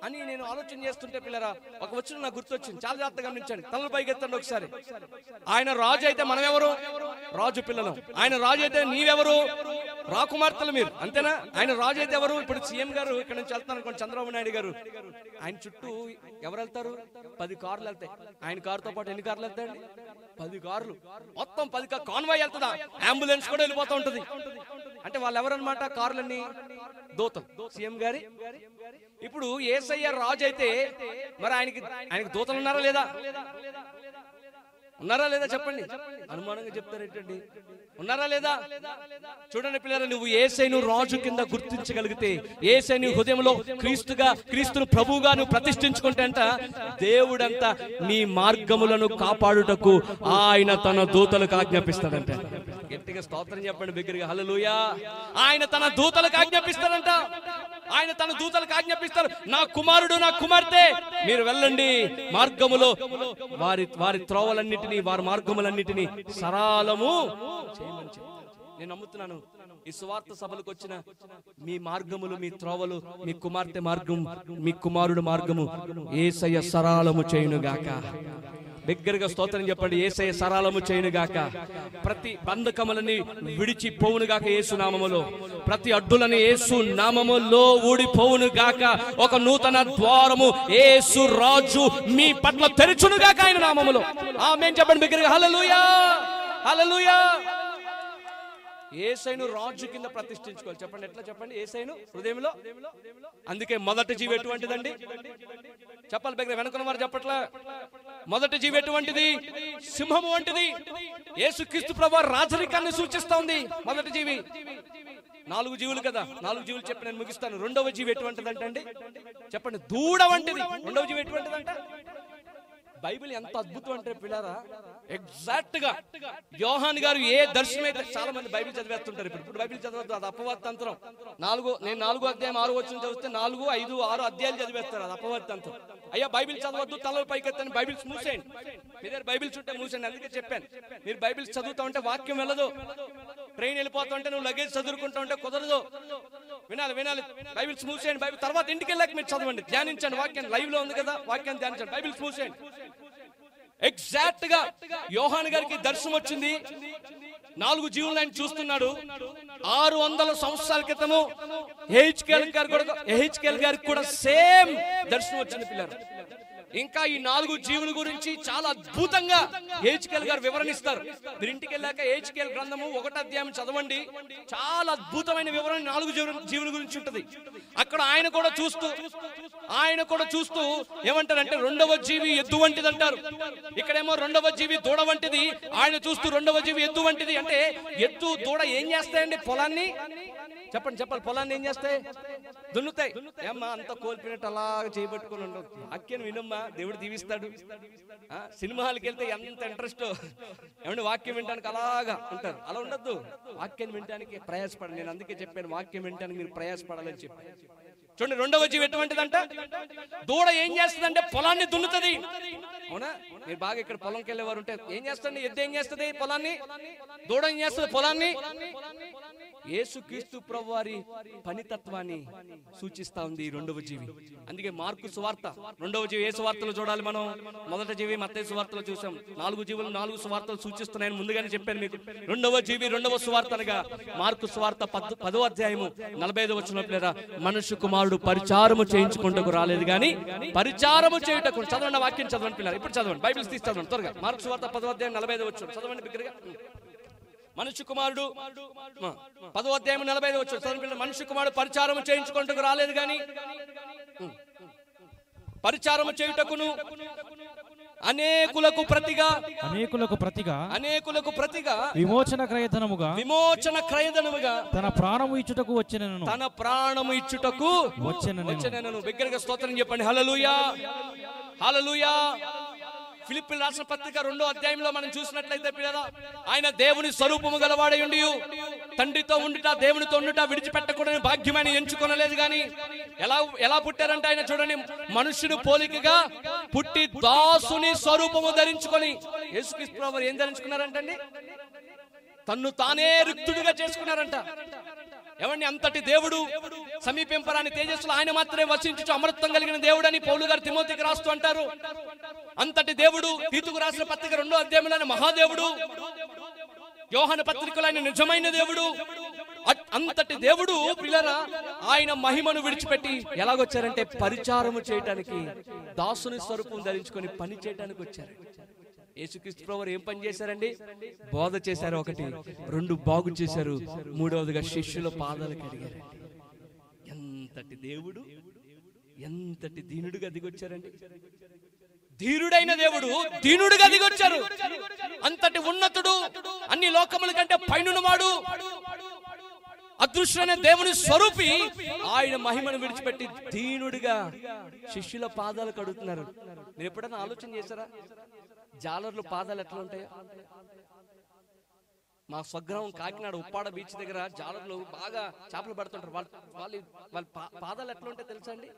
S1: అని నేను ఆలోచన చేస్తుంటే పిల్లరా, ఒక వచనం నాకు గుర్తొచ్చింది. చాలా జాగ్రత్తగా గమనించండి. తలలు పైకెత్తండి ఒకసారి. ఆయన రాజు అయితే మనం ఎవరు? రాజు పిల్లలం. ఆయన రాజు అయితే నీవెవరు? రాకుమార్తెలు మీరు, అంతేనా? ఆయన రాజు అయితే ఎవరు? ఇప్పుడు సీఎం గారు ఇక్కడ నుంచి వెళ్తాను అనుకోండి, చంద్రబాబు నాయుడు గారు, ఆయన చుట్టూ ఎవరు వెళ్తారు? 10 కార్లు వెళ్తాయి. ఆయన కారుతో పాటు ఎన్ని కార్లు వెళ్తాయండి? 10 కార్లు. మొత్తం 10 కాన్వాయ్ వెళ్తుందా? అంబులెన్స్ కూడా వెళ్ళిపోతూ ఉంటది. అంటే వాళ్ళు ఎవరన్నమాట? కార్లన్నీ దూతలు సీఎం గారి. ఇప్పుడు యేసయ్య రాజు అయితే మరి ఆయనకి దూతలు ఉన్నారా లేదా? ఉన్నారా లేదా చెప్పండి. అనుమానంగా చెప్తారేంటండి? ఉన్నారా లేదా? చూడండి పిల్లలు, నువ్వు యేసయ్యను రాజు కింద గుర్తించగలిగితే, యేసయ్యను హృదయంలో క్రీస్తును ప్రభువుగా నువ్వు ప్రతిష్ఠించుకుంటే అంట దేవుడంతా నీ మార్గములను కాపాడుటకు ఆయన తన దూతలకు ఆజ్ఞాపిస్తాడంట. గట్టిగా స్తోత్రం చెప్పండి బిగ్గరగా, హల్లెలూయా. ఆయన తన దూతలకు ఆజ్ఞాపిస్తాడంట. ఆయన తన దూతలకు ఆజ్ఞాపిస్తారు, నా కుమారుడు, నా కుమార్తె మీరు వెళ్ళండి, మార్గములో వారి త్రోవలన్నిటినీ, వారి మార్గములన్నిటినీ సరళము చేయమని చెప్తారు. నేను నమ్ముతున్నాను, ఈ సువార్త సభలకు వచ్చిన మీ మార్గములు, మీ త్రోవలు, మీ కుమార్తె మార్గం, మీ కుమారుడు మార్గము యేసయ్య సరళము చేయునుగాక. బిగ్గరగా స్తోత్రం చెప్పండి. యేసయ్య సరళము చేయునుగాక. ప్రతి బంధకములని విడిచి పోవునుగాక యేసు నామములో. ప్రతి అడ్డులని యేసు నామములో ఊడిపోవునుగాక. ఒక నూతన ద్వారము యేసు రాజు మీ పట్ల తెరుచునుగాక ఆయన నామములో. ఆమేన్ చెప్పండి బిగ్గరగా, హల్లెలూయా, హల్లెలూయా. యేసయ్యను రాజు కింద ప్రతిష్ఠించుకోవాలి. చెప్పండి ఎట్లా? చెప్పండి. యేసయ్యను హృదయంలో. అందుకే మొదటి జీవి ఎటువంటిదండి? చెప్పాలి బిగ్గరగా, వెనుకున్న వారు చెప్పట్లా. మొదటి జీవి ఎటువంటిది? సింహము వంటిది. యేసుక్రీస్తు ప్రభువు రాజరికాన్ని సూచిస్తా ఉంది మొదటి జీవి. 4 జీవులు కదా, 4 జీవులు చెప్పి నేను ముగిస్తాను. రెండవ జీవి ఎటువంటిదంటండి? చెప్పండి. దూడ వంటిది. రెండవ జీవి ఎటువంటిదంట? బైబిల్ ఎంత అద్భుతం అంటే పిల్లరా, ఎగ్జాక్ట్ గా యోహాన్ గారు ఏ దర్శనం అయితే, చాలా మంది బైబిల్ చదివేస్తుంటారు. ఇప్పుడు బైబిల్ చదవద్దు, అది అపవాద తంత్రం. నేను 4వ అధ్యాయం 6వ వచనం చదివితే 4, 5, 6 అధ్యాయాలు చదివేస్తారు. అది అపవాద తంత్రం. అయ్యా బైబిల్ చదవద్దు, తలలు పైకెత్తని బైబిల్స్ మూసేయండి. మీ దగ్గర బైబిల్ చుట్టే మూసేయండి. అందుకే చెప్పాను, మీరు బైబిల్ చదువుతా ఉంటే వాక్యం వెళ్ళదు. ట్రైన్ వెళ్ళిపోతా ఉంటే నువ్వు లగేజ్ చదువుకుంటా ఉంటే కుదరదు. వినాలి. బైబిల్స్ మూసేయండి. బైబిల్ తర్వాత ఇంటికి వెళ్ళాక మీరు చదవండి, ధ్యానించండి. వాక్యం లైవ్ లో ఉంది కదా, వాక్యాన్ని ధ్యానించండి. బైబిల్స్ మూసేయండి. ఎగ్జాక్ట్ గా యోహాను గారికి దర్శనం వచ్చింది. 4 జీవులను ఆయన చూస్తున్నాడు. 600 సంవత్సరాల క్రితము ఎహెచ్కేల్ గారికి కూడా సేమ్ దర్శనం వచ్చింది పిల్లలు. ఇంకా ఈ 4 జీవుల గురించి చాలా అద్భుతంగా ఎహెచ్కేల్ గారు వివరణిస్తారు. మీరు ఇంటికి వెళ్ళాక ఎహెచ్కేల్ గ్రంథము 1వ అధ్యాయం చదవండి. చాలా అద్భుతమైన వివరణ 4 జీవుల గురించి ఉంటుంది. అక్కడ ఆయన కూడా చూస్తూ ఏమంటారంటే రెండవ జీవి ఎద్దు వంటిది అంటారు. ఇక్కడేమో రెండవ జీవి దూడ వంటిది. ఆయన చూస్తూ రెండవ జీవి ఎద్దు వంటిది అంటే, ఎద్దు దూడ ఏం చేస్తాయండి? పొలాన్ని చెప్పాలి. పొలాన్ని ఏం చేస్తాయి? దున్నుతాయి. ఏమ్మా అంత కోల్పోయినట్టు అలాగా చేయబట్టుకుని ఉండవు. వాక్యాన్ని వినమ్మా, దేవుడు దీవిస్తాడు. సినిమా హాల్కి వెళ్తే ఎంత ఇంట్రెస్ట్ ఏమంటే వాక్యం వినడానికి అలాగా ఉంటారు. అలా ఉండద్దు. వాక్యాన్ని వినడానికి ప్రయాసపడండి. నేను అందుకే చెప్పాను, వాక్యం వినడానికి మీరు ప్రయాసపడాలని చెప్పాను. చూడండి, రెండవ జీవి ఎటువంటిదంట? దూడ ఏం చేస్తుందంటే పొలాన్ని దున్నుతుంది. అవునా? మీరు బాగా ఇక్కడ పొలంకి వెళ్ళేవారు ఉంటే ఏం చేస్తుంది? ఎద్దు ఏం చేస్తుంది? పొలాన్ని. దూడ ఏం చేస్తుంది? పొలాన్ని. యేసుక్రీస్తు ప్రభువారి పనితత్వాన్ని సూచిస్తా ఉంది ఈ రెండవ జీవి. అందుకే మార్కు సువార్త రెండవ జీవి ఏ సువార్తలు చూడాలి మనం? మొదటి జీవి మత్తయి సువార్తలో చూసాం. 4 జీవులు 4 సువార్తలు సూచిస్తున్నాయని ముందుగానే చెప్పాను మీకు. రెండవ జీవి రెండవ సువార్త అనగా మార్కు సువార్త 10వ అధ్యాయము 45వ వచనంలో, మనుష్య కుమారుడు పరిచారము చేయించుకుంటకు రాలేదు గాని పరిచారము చేయుటకు. చదవండి వాక్యం, చదవండి పిల్లలు. ఇప్పుడు చదవండి, బైబిల్స్ తీసి చదవండి త్వరగా. మార్కు సువార్త 10వ అధ్యాయం 45వ వచనం చదవండి బిగ్గరగా. మనుష్య కుమారుడు 10వ అధ్యాయం 45వ వచనం చదవండి. మనుష్య కుమారుడు పరిచారము చేయించుకుంటకు రాలేదు గాని పరిచారము చేయుటకును అనేకులకు ప్రతిగా
S2: విమోచన క్రయధనముగా
S1: తన ప్రాణము ఇచ్చుటకు వచ్చెనను. బిగ్గరగా స్తోత్రం చెప్పండి. హల్లెలూయా, హల్లెలూయా. ఫిలిప్పీయులకు రాసిన పత్రిక 2వ అధ్యాయంలో మనం చూసినట్లయితే పిల్లరా, ఆయన దేవుని స్వరూపము గలవాడై ఉండి తండ్రితో ఉండుట దేవునితో ఉండుట విడిచిపెట్టకూడని భాగ్యమని ఎంచుకొనలేదు గాని ఎలా పుట్టారంటే ఆయన చూడండి, మనుష్యుడు పోలికగా పుట్టి దాసుని స్వరూపము ధరించుకొని. యేసుక్రీస్తు ప్రభువు ఏం ధరించుకున్నారంటండి? తన్ను తానే రిక్తుడిగా చేసుకున్నారంట. ఎవరిని? అంతటి దేవుడు, సమీపింపరాని తేజస్సులో ఆయన మాత్రమే వసించుచు అమరత్వం కలిగిన దేవుడు అని పౌలు గారు తిమోతికి రాస్తూ అంటారు. అంతటి దేవుడు తీతుకు రాసిన పత్రిక 2వ అధ్యాయంలోని మహాదేవుడు, యోహాను పత్రికలో ఆయన నిజమైన దేవుడు. అంతటి దేవుడు పిల్లరా ఆయన మహిమను విడిచిపెట్టి ఎలాగొచ్చారంటే పరిచారము చేయటానికి, దాసుని స్వరూపం ధరించుకొని పని చేయడానికి వచ్చారు. యేసుక్రీస్తు ప్రభువు ఏం పని చేశారండి? బోధ చేశారు. 1, 2 బాగు చేశారు. 3వదిగా శిష్యుల పాదాలు కడిగారు. ఎంతటి దేవుడు, ఎంతటి దీనుడుగా దిగొచ్చారండి. ధీరుడైన దేవుడు దీనుడుగా దిగొచ్చారు. అంతటి ఉన్నతుడు, అన్ని లోకముల కంటే పైనున్నవాడు, అదృశ్యమైన దేవుని స్వరూపి ఆయన మహిమను విడిచిపెట్టి దీనుడిగా శిష్యుల పాదాలు కడుగుతున్నారు. మీరు ఎప్పుడైనా ఆలోచన చేశారా? జాలర్లు పాదాలు ఎట్లా ఉంటాయో? మా స్వగ్రామం కాకినాడ ఉప్పాడ బీచ్ దగ్గర జాలర్లు బాగా చేపలు పడుతుంటారు. వాళ్ళ పాదాలు ఎట్లా ఉంటాయో తెలుసా అండి?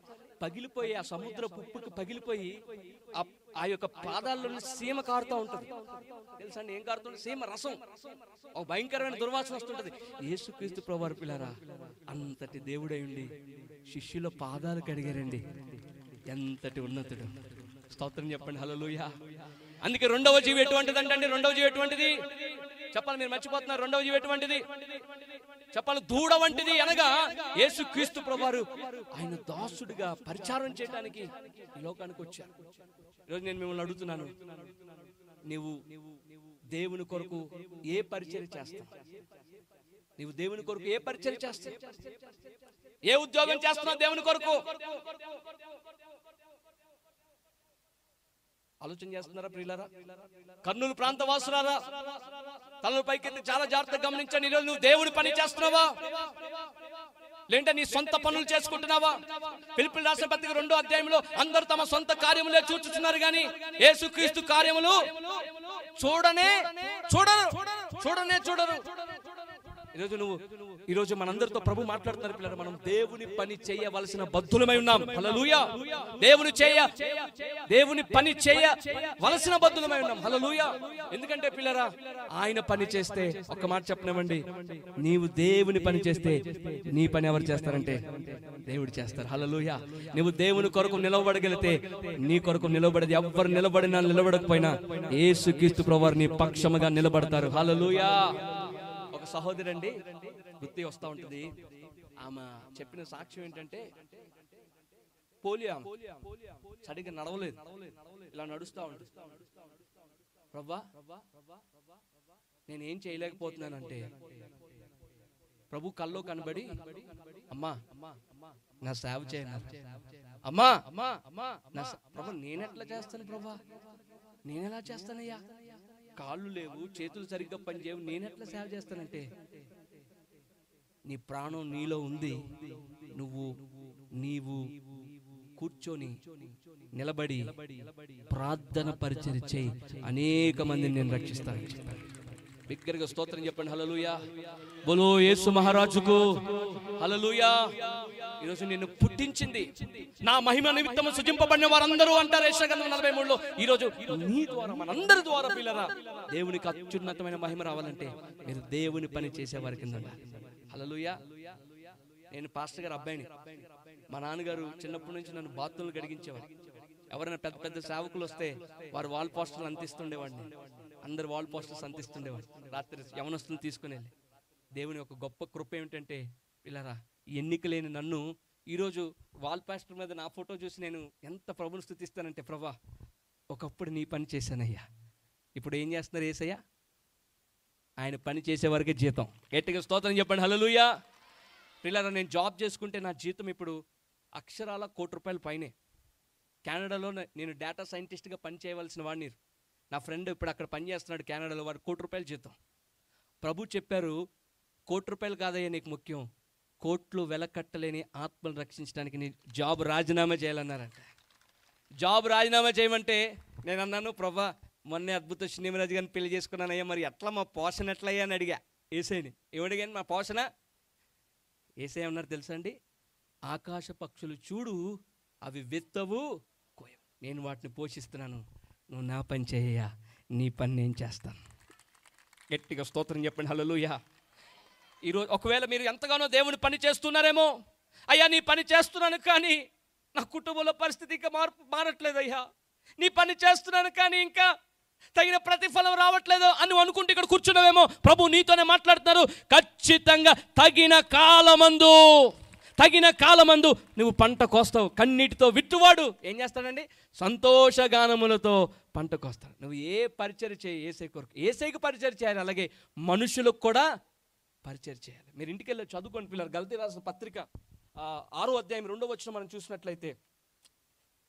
S1: పగిలిపోయి ఆ సముద్రపు ఉప్పుకి పగిలిపోయి ఆ యొక్క పాదాల్లో సీమ కారుతూ ఉంటుంది. తెలుసా అండి? ఏం కారుతుంది? సీమ రసం. ఒక భయంకరమైన దుర్వాసన వస్తుంటది. యేసుక్రీస్తు ప్రభువు పిల్లరా అంతటి దేవుడై ఉండి శిష్యుల పాదాలు కడిగారండి. ఎంతటి ఉన్నతుడు! స్తోత్రం చెప్పండి. హల్లెలూయా. అందుకే రెండవ జీవి ఎటువంటిదంటే, రెండవ జీవి ఎటువంటిది చెప్పాలి? మీరు మర్చిపోతున్నారు. రెండవ జీవి ఎటువంటిది చెప్పాలి? దూడ వంటిది. అనగా యేసుక్రీస్తు ప్రభువు ఆయన దాసుడిగా పరిచారం చేయడానికి ఈ లోకానికి వచ్చారు. ఈరోజు నేను మిమ్మల్ని అడుగుతున్నాను, నీవు దేవుని కొరకు ఏ పరిచర్య చేస్తావు? నీవు దేవుని కొరకు ఏ పరిచర్య చేస్తావు? ఏ ఉద్యోగం చేస్తున్నావు దేవుని కొరకు? ఆలోచన చేస్తున్నారా ప్రియులారా? కర్నూలు ప్రాంత వాసులారా, తలల పైకెత్తి చాలా జాగ్రత్తగా గమనించండి. ఈరోజు నువ్వు దేవుని పని చేస్తున్నావా? లేదంటే నీ సొంత పనులు చేసుకుంటున్నావా? ఫిలిప్పీయులకు రాసిన పత్రిక 2వ అధ్యాయంలో అందరూ తమ సొంత కార్యములే చూచుచున్నారు గాని యేసుక్రీస్తు కార్యములు చూడరు. ఈరోజు మనందరితో ప్రభు మాట్లాడుతున్నారు పిల్లలు. మనం దేవుని పని చేయవలసిన బద్ధులమై ఉన్నాం. హల్లెలూయా. దేవుని పని చేయవలసిన బద్ధులమై ఉన్నాం. హల్లెలూయా. ఎందుకంటే పిల్లరా ఆయన పని చేస్తే, ఒక్క మాట చెప్పనివ్వండి, నీవు దేవుని పని చేస్తే నీ పని ఎవరు చేస్తారంటే దేవుడు చేస్తారు. హల్లెలూయా. నువ్వు దేవుని కొరకు నిలబడగలిగితే నీ కొరకు నిలబడేది ఎవ్వరు నిలబడినా నిలబడకపోయినా యేసుక్రీస్తు ప్రభువు నీ పక్షముగా నిలబడతారు. హల్లెలూయా. ఒక సహోదరి అండి గుర్తి వస్తూ ఉంటుంది. ఆమె చెప్పిన సాక్ష్యం ఏంటంటే, పోలియో సరిగ్గా నడవలేదు, ఇలా నడుస్తూ ఉంటుంది. ప్రభువా నేనేం చేయలేకపోతున్నానంటే ప్రభు కల్లో కనబడి, అమ్మా నా సేవ చేయను. అమ్మా ప్రభు నేనెట్లా చేస్తాను? ప్రభా నేనెలా చేస్తానయ్యా? కాళ్ళు లేవు, చేతులు సరిగ్గా పనిచేయవు, నేనెట్లా సేవ చేస్తానంటే, నీ ప్రాణం నీలో ఉంది. నీవు కూర్చొని నిలబడి ప్రార్థన పరిచర్య చేయి, అనేక మందిని నేను రక్షిస్తాను. బిగ్గరగా స్తోత్రం చెప్పండి. హల్లెలూయా. బోలో యేసు మహారాజుకు హల్లెలూయా. ఈరోజు నిన్ను పుట్టించింది నా మహిమ నిమిత్తము సృజింపబడిన వారందరూ అంటారు యెషయా గ్రంథం 43లో. ఈరోజు నీ ద్వారా మనందరి ద్వారా పిల్లరా దేవునికి అత్యున్నతమైన మహిమ రావాలంటే మీరు దేవుని పని చేసేవారి కింద ఉండాలి. హల్లెలూయా. నేను పాస్టర్ గారు అబ్బాయిని. మా నాన్నగారు చిన్నప్పటి నుంచి నన్ను బాత్రూమ్లు గడిగించేవారు. ఎవరైనా పెద్ద పెద్ద సేవకులు వస్తే వారు వాల్ పోస్టర్లు అందిస్తుండేవాడిని. అందరు వాల్ పోస్టర్స్ అందిస్తుండేవాడు. రాత్రి యవనస్తులను తీసుకుని వెళ్ళి. దేవుని ఒక గొప్ప కృప ఏమిటంటే పిల్లరా ఎన్నిక లేని నన్ను ఈరోజు వాల్ పోస్టర్ మీద నా ఫోటో చూసి నేను ఎంత ప్రభుని స్తుతిస్తానంటే, ప్రభా ఒకప్పుడు నీ పని చేశానయ్యా, ఇప్పుడు ఏం చేస్తున్నారు యేసయ్యా? ఆయన పని చేసేవారికి జీతం. గట్టిగా స్తోత్రం చెప్పండి. హల్లెలూయా. పిల్లరా నేను జాబ్ చేసుకుంటే నా జీతం ఇప్పుడు అక్షరాల ₹1,00,00,000 పైనే. కెనడాలో నేను డేటా సైంటిస్ట్గా పని చేయవలసిన వాడిని. నా ఫ్రెండ్ ఇప్పుడు అక్కడ పని చేస్తున్నాడు కెనడాలో, వాడు ₹1,00,00,000 జీతం. ప్రభు చెప్పారు, ₹1,00,00,000 కాదయ్యా నీకు ముఖ్యం, కోట్లు వెలకట్టలేని ఆత్మను రక్షించడానికి నీ జాబ్ రాజీనామా చేయాలన్నారంట. జాబ్ రాజీనామా చేయమంటే నేను అన్నాను, ప్రభా మొన్నే అద్భుత శ్రీనివారాజు గారిని పెళ్లి చేసుకున్నానయ్యా, మరి ఎట్లా మా పోషణ ఎట్లయ్యా అని అడిగా ఏసైని. ఏమడిగాను? మా పోషణ. ఏసై ఉన్నారు తెలుసా అండి, ఆకాశ పక్షులు చూడు, అవి విత్తవు కోయవు, నేను వాటిని పోషిస్తున్నాను, నువ్వు నా పని చేయ్యా, నీ పని నేను చేస్తాను. గట్టిగా స్తోత్రం చెప్పండి. హల్లెలూయా. ఈరోజు ఒకవేళ మీరు ఎంతగానో దేవుని పని చేస్తున్నారేమో, అయ్యా నీ పని చేస్తున్నాను కానీ నా కుటుంబంలో పరిస్థితి ఇంకా మారట్లేదు అయ్యా, నీ పని చేస్తున్నాను కానీ ఇంకా తగిన ప్రతిఫలం రావట్లేదు అని అనుకుంటే ఇక్కడ కూర్చున్నావేమో. ప్రభు నీతోనే మాట్లాడుతున్నారు. ఖచ్చితంగా తగిన కాలమందు నువ్వు పంట కోస్తావు. కన్నీటితో విత్తువాడు ఏం చేస్తాడండి? సంతోషగానములతో పంట కోస్తాడు. నువ్వు ఏ పరిచర్య చేయి ఏసై కొరకు, ఏసైకి పరిచర్య చేయాలి, అలాగే మనుషులకు కూడా పరిచర్య చేయాలి. మీరు ఇంటికి వెళ్ళి చదువుకొని పిల్లలు. గలతీ రాసిన పత్రిక 6వ అధ్యాయం 2వ వచనం మనం చూసినట్లయితే,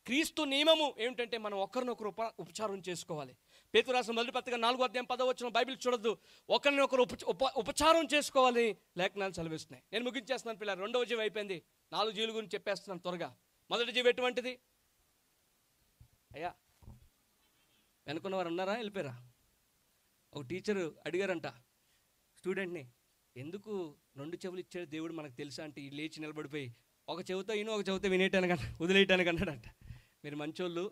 S1: క్రీస్తు నియమము ఏమిటంటే మనం ఒకరినొకరు ఉపచారం చేసుకోవాలి. పేతురు రాసిన మొదటి పత్రిక 4వ అధ్యాయం 10వ వచనం బైబిల్ చూడొద్దు, ఒకరినొకరు ఉపచారం చేసుకోవాలి లేఖనాలు చదివిస్తున్నాయి. నేను ముగించేస్తున్నాను పిల్లలు. 2వ జీవి అయిపోయింది. 4 జీవుల గురించి చెప్పేస్తున్నాను త్వరగా. మొదటి జీవి ఎటువంటిది? అయ్యా వెనుకున్న వారు ఉన్నారా, వెళ్ళిపోయారా? ఒక టీచరు అడిగారంట స్టూడెంట్ని, ఎందుకు 2 చెవులు ఇచ్చాడు దేవుడు మనకు తెలుసా అంటే, ఈ లేచి నిలబడిపోయి ఒక చెవితో ఈయన ఒక చెవితో వదిలేయటానికి అన్నాడంట. మీరు మంచోళ్ళు,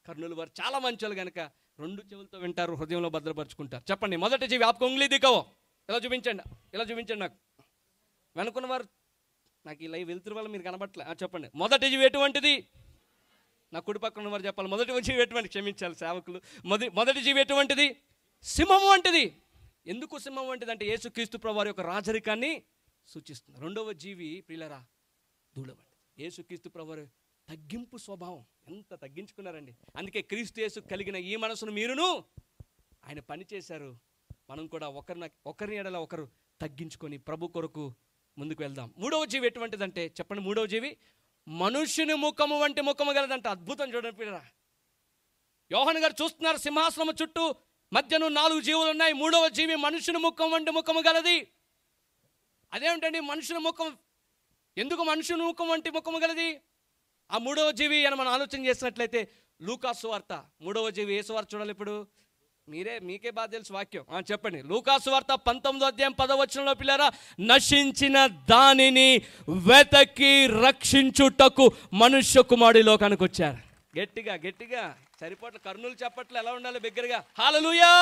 S1: కర్నూలు వారు చాలా మంచోళ్ళు కనుక 2 చెవులతో వింటారు, హృదయంలో భద్రపరుచుకుంటారు. చెప్పండి, మొదటి జీవి ఆప్కో ఉంగ్లీ దిక్కవో, ఇలా చూపించండి నాకు. వెనుకున్న వారు, నాకు ఈ లైవ్ వెళ్తున్న వల్ల మీరు కనబట్లే. చెప్పండి, మొదటి జీవి ఎటువంటిది? నా కుడి పక్కన ఉన్నవారు చెప్పాలి. మొదటి జీవి ఎటువంటి, క్షమించాలి సేవకులు, మొదటి జీవి ఎటువంటిది? సింహము వంటిది. ఎందుకు సింహం వంటిది అంటే యేసుక్రీస్తు ప్రభువారి యొక్క రాజరికాన్ని సూచిస్తుంది. 2వ జీవి ప్రియులరా దూడ వంటిది. యేసుక్రీస్తు ప్రభువారి తగ్గింపు స్వభావం, ఎంత తగ్గించుకున్నారండి. అందుకే క్రీస్తు యేసు కలిగిన ఈ మనసును మీరును ఆయన పని చేశారు. మనం కూడా ఒకరిని ఎడల ఒకరు తగ్గించుకొని ప్రభు కొరకు ముందుకు వెళ్దాం. 3వ జీవి ఎటువంటిదంటే చెప్పండి, 3వ జీవి మనుష్యుని ముఖము వంటి ముఖము గలదంట. అద్భుతం చూడండి పిల్లరా. యోహాను గారు చూస్తున్నారు, సింహాసనము చుట్టూ మధ్యను 4 జీవులు ఉన్నాయి. 3వ జీవి మనుషుని ముఖం వంటి ముఖము గలది. అదేమిటండి మనుషుని ముఖం, ఎందుకు మనుషుని ముఖం వంటి ముఖము గలది? ఆ 3వ జీవి అని మనం ఆలోచన చేసినట్లయితే లూకాసు వార్త 3వ జీవి ఏ సువార్త చూడాలి ఇప్పుడు? మీకే బాగా తెలుసు వాక్యం. చెప్పండి, లూకాసు వార్త 19వ అధ్యాయం 10వ వచనంలో పిల్లరా, నశించిన దానిని వెతకి రక్షించుటకు మనుష్య కుమారుడు లోకానికి వచ్చారు. గట్టిగా సరిపోట్ల కర్నూలు చెప్పట్లు ఎలా ఉండాలి బిగ్గరగా. హల్లెలూయా.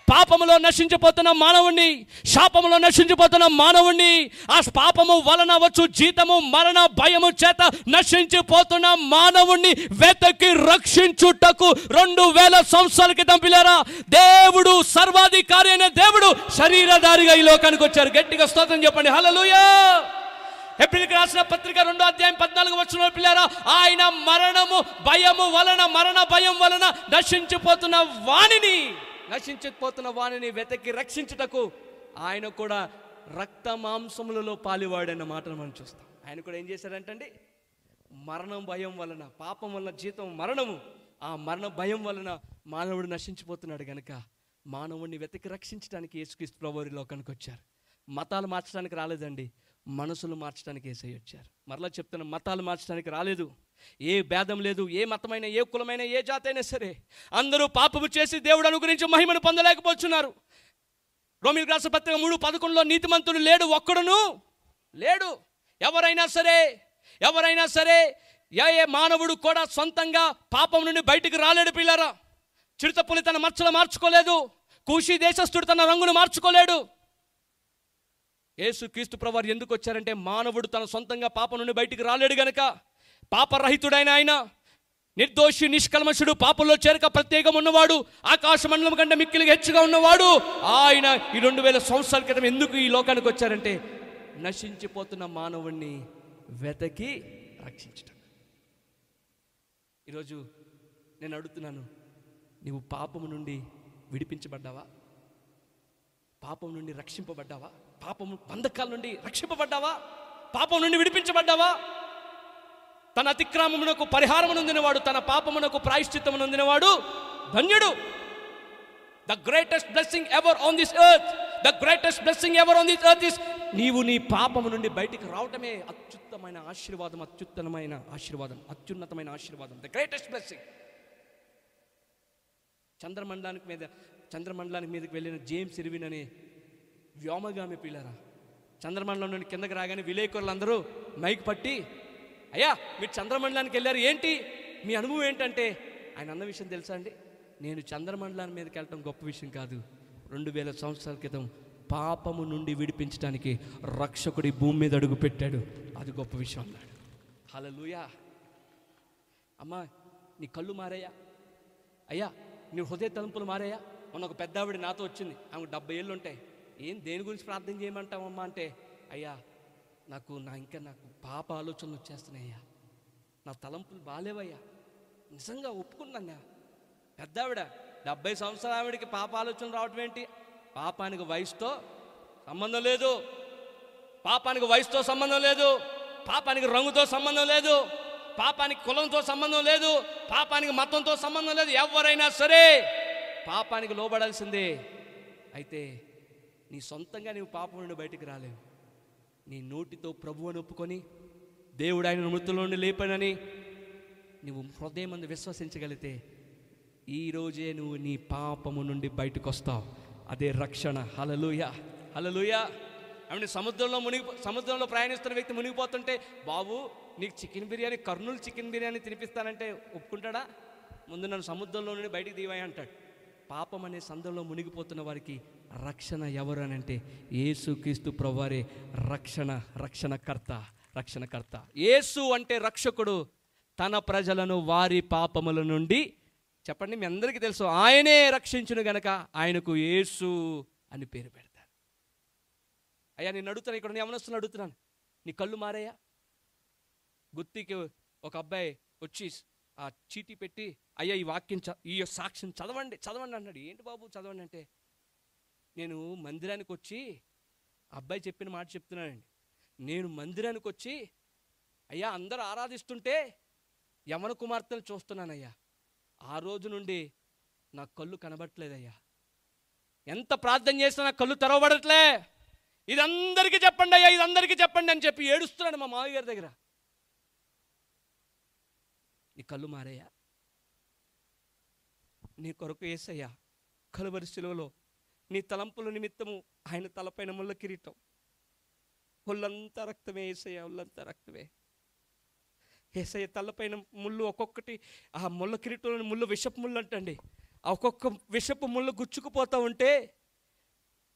S1: పాపములో నశించిపోతున్న మానవుణ్ణి, శాపములో నశించిపోతున్న మానవుణ్ణి, ఆ పాపము వలన వచ్చు జీతము మరణ భయము చేత నశించిపోతున్న మానవుణ్ణి వెతకి రక్షించుటకు 2000 సంవత్సరాల క్రితం పిల్లరా దేవుడు, సర్వాధికారి అయిన దేవుడు శరీరధారిగా ఈ లోకానికి వచ్చారు. గట్టిగా స్తోత్రం చెప్పండి. హల్లెలూయా. హెబ్రీయులకు రాసిన పత్రిక 2వ అధ్యాయం 14వ వచనంలో పిల్లరా, ఆయన మరణ భయం వలన నశించిపోతున్న వాణిని వెతకి రక్షించుటకు ఆయన కూడా రక్త మాంసములలో పాలివాడన్న మాటను మనం చూస్తాం. ఆయన కూడా ఏం చేశాడంటండి, మరణం భయం వలన, పాపం వలన జీతం మరణము, ఆ మరణ భయం వలన మానవుడు నశించిపోతున్నాడు కనుక మానవుడిని వెతకి రక్షించడానికి యేసుక్రీస్తు ప్రభువు లోకానికి వచ్చారు. మతాలు మార్చడానికి రాలేదండి, మనసులు మార్చడానికి యేసయ్య వచ్చారు. మరలా చెప్తున్నా, మతాలు మార్చడానికి రాలేదు. ఏ భేదం లేదు, ఏ మతమైన, ఏ కులమైన, ఏ జాతి అయినా సరే అందరూ పాపము చేసి దేవుడు అనుగ్రహించి మహిమను పొందలేకపోతున్నారు. రోమీయులకు రాసిన పత్రిక 3:11 నీతిమంతుడు లేడు, ఒక్కడును లేడు. ఎవరైనా సరే ఏ మానవుడు కూడా సొంతంగా పాపం నుండి బయటికి రాలేడు పిల్లరా. చిరుతపులి తన మచ్చలు మార్చుకోలేదు, కూషి దేశస్థుడు తన రంగును మార్చుకోలేడు. యేసుక్రీస్తు ప్రభువారు ఎందుకు వచ్చారంటే మానవుడు తన సొంతంగా పాపం నుండి బయటికి రాలేడు గనక, పాపరహితుడైన ఆయన, నిర్దోషి నిష్కల్మషుడు, పాపంలో చేరక ప్రత్యేకం ఉన్నవాడు, ఆకాశ మండలం కంటే మిక్కిలిగా హెచ్చుగా ఉన్నవాడు ఆయన ఈ 2000 సంవత్సరాల క్రితం ఎందుకు ఈ లోకానికి వచ్చారంటే నశించిపోతున్న మానవుణ్ణి వెతకి రక్షించటం. ఈరోజు నేను అడుగుతున్నాను, నీవు పాపము నుండి విడిపించబడ్డావా? పాపం నుండి రక్షింపబడ్డావా? పాపము బంధకాల నుండి రక్షింపబడ్డావా? పాపం నుండి విడిపించబడ్డావా? తన అతిక్రమమునకు పరిహారము నొందినవాడు, తన పాపమునకు ప్రాయశ్చిత్తము నొందినవాడు ధన్యుడు. The greatest blessing ever on this earth, the greatest blessing ever on this earth is నీవు నీ పాపము నుండి బయటికి రావటమే అత్యుత్తమైన ఆశీర్వాదం, అత్యున్నతమైన ఆశీర్వాదం, ద గ్రేటెస్ట్ బ్లెస్సింగ్. చంద్రమండలానికి మీదకి వెళ్ళిన జేమ్స్ ఇర్విన్ అనే వ్యోమగామి పిల్లరా, చంద్రమండలం నుండి కిందకి రాగానే విలేకరులందరూ మైక్ పట్టి, అయ్యా మీరు చంద్రమండలానికి వెళ్ళారు, ఏంటి మీ అనుభవం ఏంటంటే ఆయన అన్న విషయం తెలుసా అండి, నేను చంద్రమండలాన్ని మీదకి వెళ్ళటం గొప్ప విషయం కాదు, 2000 సంవత్సరాల క్రితం పాపము నుండి విడిపించడానికి రక్షకుడి భూమి మీద అడుగు పెట్టాడు, అది గొప్ప విషయం అన్నాడు. హల్లెలూయా. అమ్మా నీ కళ్ళు మారాయా? అయ్యా నీ హృదయ తలంపులు మారాయా? మొన్న ఒక పెద్ద ఆవిడ నాతో వచ్చింది, ఆమెకు 70 ఏళ్ళు ఉంటాయి. దేని గురించి ప్రార్థన చేయమంటావమ్మా అంటే, అయ్యా నాకు పాప ఆలోచనలు వచ్చేస్తున్నాయ్యా, నా తలంపులు బాలేవయ్యా. నిజంగా ఒప్పుకున్నా. పెద్ద ఆవిడ 70 సంవత్సరాల ఆవిడకి పాప ఆలోచనలు రావటం ఏంటి? పాపానికి వయసుతో సంబంధం లేదు, పాపానికి వయసుతో సంబంధం లేదు, పాపానికి రంగుతో సంబంధం లేదు, పాపానికి కులంతో సంబంధం లేదు, పాపానికి మతంతో సంబంధం లేదు. ఎవరైనా సరే పాపానికి లోబడాల్సిందే. అయితే నీ సొంతంగా నీవు పాపం నుండి బయటికి రాలేవు. నీ నోటితో ప్రభువుని ఒప్పుకొని దేవుడు ఆయన మృతుల నుండి లేపనని నువ్వు హృదయమందు విశ్వసించగలిగితే ఈరోజే నువ్వు నీ పాపము నుండి బయటకు వస్తావు. అదే రక్షణ. హల్లెలూయా, హల్లెలూయా. ఆమె సముద్రంలో ప్రయాణిస్తున్న వ్యక్తి మునిగిపోతుంటే, బాబు నీకు కర్నూలు చికెన్ బిర్యానీ తినిపిస్తానంటే ఒప్పుకుంటాడా? ముందు నన్ను సముద్రంలో నుండి బయటికి తీవాయి అంటాడు. పాపం అనే సందులో మునిగిపోతున్న వారికి రక్షణ ఎవరు అని అంటే యేసుక్రీస్తు ప్రభువారే రక్షణకర్త. యేసు అంటే రక్షకుడు, తన ప్రజలను వారి పాపముల నుండి, చెప్పండి మీ అందరికీ తెలుసు, ఆయనే రక్షించును గనక ఆయనకు యేసు అని పేరు పెడతారు. అయ్యా నేను అడుగుతాను, ఇక్కడ నేను యవనస్తులను అడుగుతున్నాను, నీ కళ్ళు మారాయా? గుత్తికి ఒక అబ్బాయి వచ్చి ఆ చీటీ పెట్టి, అయ్యా ఈ సాక్ష్యం చదవండి అన్నాడు. ఏంటి బాబు చదవండి అంటే, నేను మందిరానికి వచ్చి, అబ్బాయి చెప్పిన మాట చెప్తున్నానండి, నేను మందిరానికి వచ్చి అయ్యా అందరూ ఆరాధిస్తుంటే యవన కుమార్తెను చూస్తున్నానయ్యా, ఆ రోజు నుండి నా కళ్ళు కనబడట్లేదయ్యా, ఎంత ప్రార్థన చేసినా నా కళ్ళు తెరవబడట్లే, ఇది అందరికీ చెప్పండి అయ్యా, ఇది అందరికీ చెప్పండి అని చెప్పి ఏడుస్తున్నాడు మా మామయ్య గారి దగ్గర. నీ కళ్ళు మారయ్యా? నీ కొరకు యేసయ్యా కలువరి శిలువలో నీ తలంపుల నిమిత్తము ఆయన తలపైన ముళ్ళ కిరీటం, ఒళ్ళంతా రక్తమే యేసయ్యా, ఒళ్ళంతా రక్తమే. యేసయ్య తలపైన ముళ్ళు ఒక్కొక్కటి, ఆ ముళ్ళ కిరీటంలోని ముళ్ళు విషపు ముళ్ళు అంటండి, ఆ ఒక్కొక్క విషపు ముళ్ళు గుచ్చుకుపోతూ ఉంటే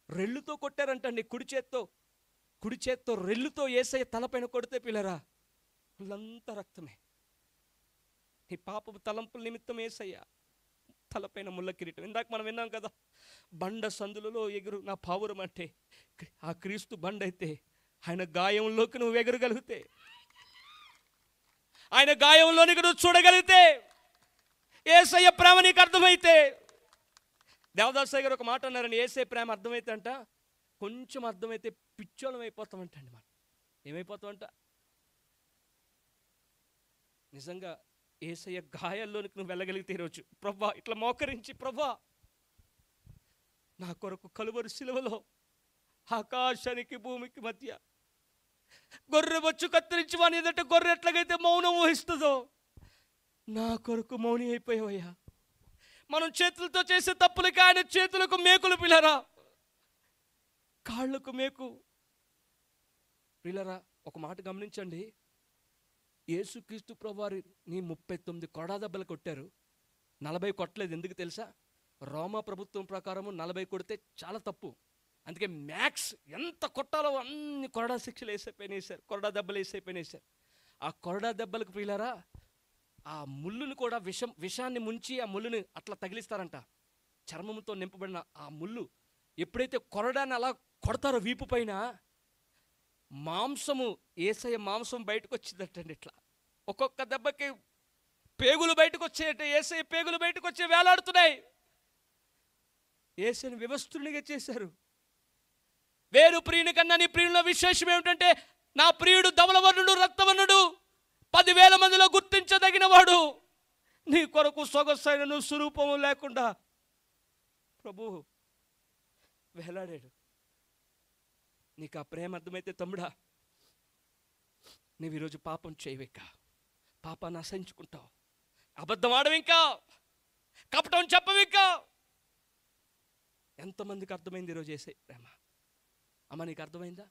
S1: రెల్లుతో కొట్టారంటండి, కుడి చేత్తో రెల్లుతో యేసయ్య తలపైన కొడితే పిల్లరా ఒళ్ళంతా రక్తమే. నీ పాపపు తలంపుల నిమిత్తం యేసయ్య తలపైన ముళ్ళ కిరీటం. ఇందాక మనం విన్నాం కదా, బండ సందులలో ఎగురు నా పావురం అంటే ఆ క్రీస్తు బండ అయితే ఆయన గాయంలోకి నువ్వు ఎగరగలిగితే, ఆయన గాయంలోనికి నువ్వు చూడగలిగితే, యేసయ్య ప్రేమ నీకు అర్థమైతే, దేవదాసయ్య గారు ఒక మాట అన్నారని, యేసయ్య ప్రేమ అర్థమైతే అంట, కొంచెం అర్థమైతే పిచ్చోళం అయిపోతామంటండి. మనం ఏమైపోతామంట? నిజంగా యేసయ్య గాయాల్లోనికి నువ్వు వెళ్ళగలిగితే ఈరోజు, ప్రభా ఇట్లా మోకరించి, ప్రభా నా కొరకు కలువరి శిలువలో ఆకాశానికి భూమికి మధ్య గొర్రె బొచ్చు కత్తిరించి వాని ఎదుట గొర్రె ఎట్లాగైతే మౌనం వహిస్తుందో నా కొరకు మౌని అయిపోయావయ్యా. మనం చేతులతో చేసే తప్పులకి ఆయన చేతులకు మేకులు పిల్లరా. కాళ్ళకు మేకు. ప్రియులారా, ఒక మాట గమనించండి. యేసుక్రీస్తు ప్రభువారు నీ 39 కొరడా దెబ్బలు కొట్టారు, 40 కొట్టలేదు. ఎందుకు తెలుసా? రోమా ప్రభుత్వం ప్రకారము 40 కొడితే చాలా తప్పు. అందుకే మ్యాక్స్ ఎంత కొట్టాలో అన్ని కొరడా శిక్షలు వేసేసారు, కొరడా దెబ్బలు వేసేసారు. ఆ కొరడా దెబ్బలకు ప్రియులారా, ఆ ముళ్ళును కూడా విషాన్ని ముంచి ఆ ముళ్ళుని అట్లా తగిలిస్తారంట. చర్మంతో నింపబడిన ఆ ముళ్ళు ఎప్పుడైతే కొరడాన్ని అలా కొడతారో వీపు పైన, మాంసము, యేసయ్య మాంసం బయటకు వచ్చిందటండి. ఇట్లా ఒక్కొక్క దెబ్బకి పేగులు బయటకు వచ్చాయట. యేసయ్య పేగులు బయటకు వచ్చి వేలాడుతున్నాయి. యేసయ్యను వివస్త్రునిగా చేశారు. వేరు ప్రియుని కన్నా నీ ప్రియుల విశేషం ఏమిటంటే, నా ప్రియుడు ధవలవర్ణుడు, రక్తవర్ణుడు, 10,000 మందిలో గుర్తించదగిన వాడు. నీ కొరకు సొగసైనను స్వరూపము లేకుండా ప్రభు వేలాడాడు. నీకు ఆ ప్రేమ అర్థమైతే తమ్ముడా, నీవు ఈరోజు పాపం చేయవిక, పాపాన్ని అసహించుకుంటావు, అబద్ధం ఆడవింకా, కపటం చెప్పవింకా. ఎంతమందికి అర్థమైంది ఈరోజు యేసయ్య ప్రేమ? అమ్మ, నీకు అర్థమైందా?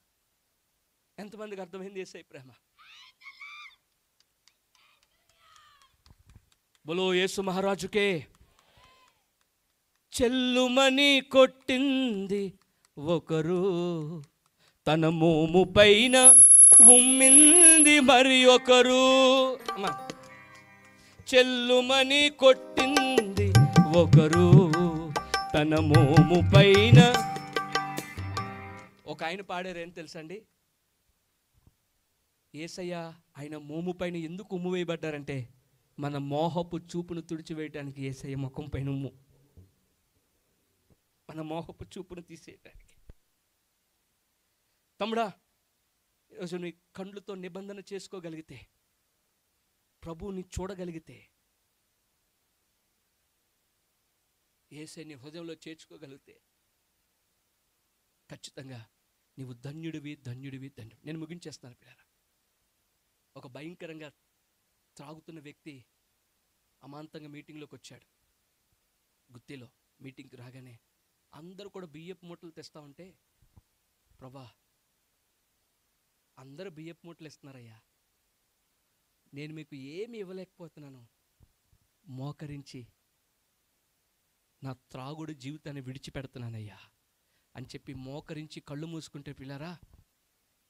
S1: ఎంతమందికి అర్థమైంది యేసయ్య ప్రేమ? బోలో యేసు మహారాజుకే. చెల్లుమని కొట్టింది ఒకరు, తన మోము పైన ఉమ్మింది మరి ఒకరు. చెల్లుమని కొట్టింది ఒకరు, తన మోము పైన. ఒక ఆయన పాడారు, ఏం తెలుసండి? యేసయ్య ఆయన మోము పైన ఎందుకు ఉమ్ము వేయబడ్డారంటే, మన మోహపు చూపును తుడిచివేయటానికి యేసయ్య ముఖం పైన ఉమ్ము, మన మోహపు చూపును తీసేయటానికి. తమ్ముడా, ఈరోజు నీ కండ్లతో నిబంధన చేసుకోగలిగితే, ప్రభువుని చూడగలిగితే, యేసయ్యని హృదయంలో చేర్చుకోగలిగితే, ఖచ్చితంగా నీవు ధన్యుడివి, ధన్యుడివి, ధన్యుడు. నేను ముగించేస్తాను పిల్లరా. ఒక భయంకరంగా త్రాగుతున్న వ్యక్తి అమాంతంగా మీటింగ్లోకి వచ్చాడు. గుత్తిలో మీటింగ్కి రాగానే అందరూ కూడా బియ్యపు మూటలు తెస్తా ఉంటే, ప్రభా అందరూ బియ్యపు మూటలు ఇస్తున్నారయ్యా, నేను మీకు ఏమి ఇవ్వలేకపోతున్నాను, మోకరించి నా త్రాగుడు జీవితాన్ని విడిచిపెడుతున్నానయ్యా అని చెప్పి మోకరించి కళ్ళు మూసుకుంటే పిల్లరా,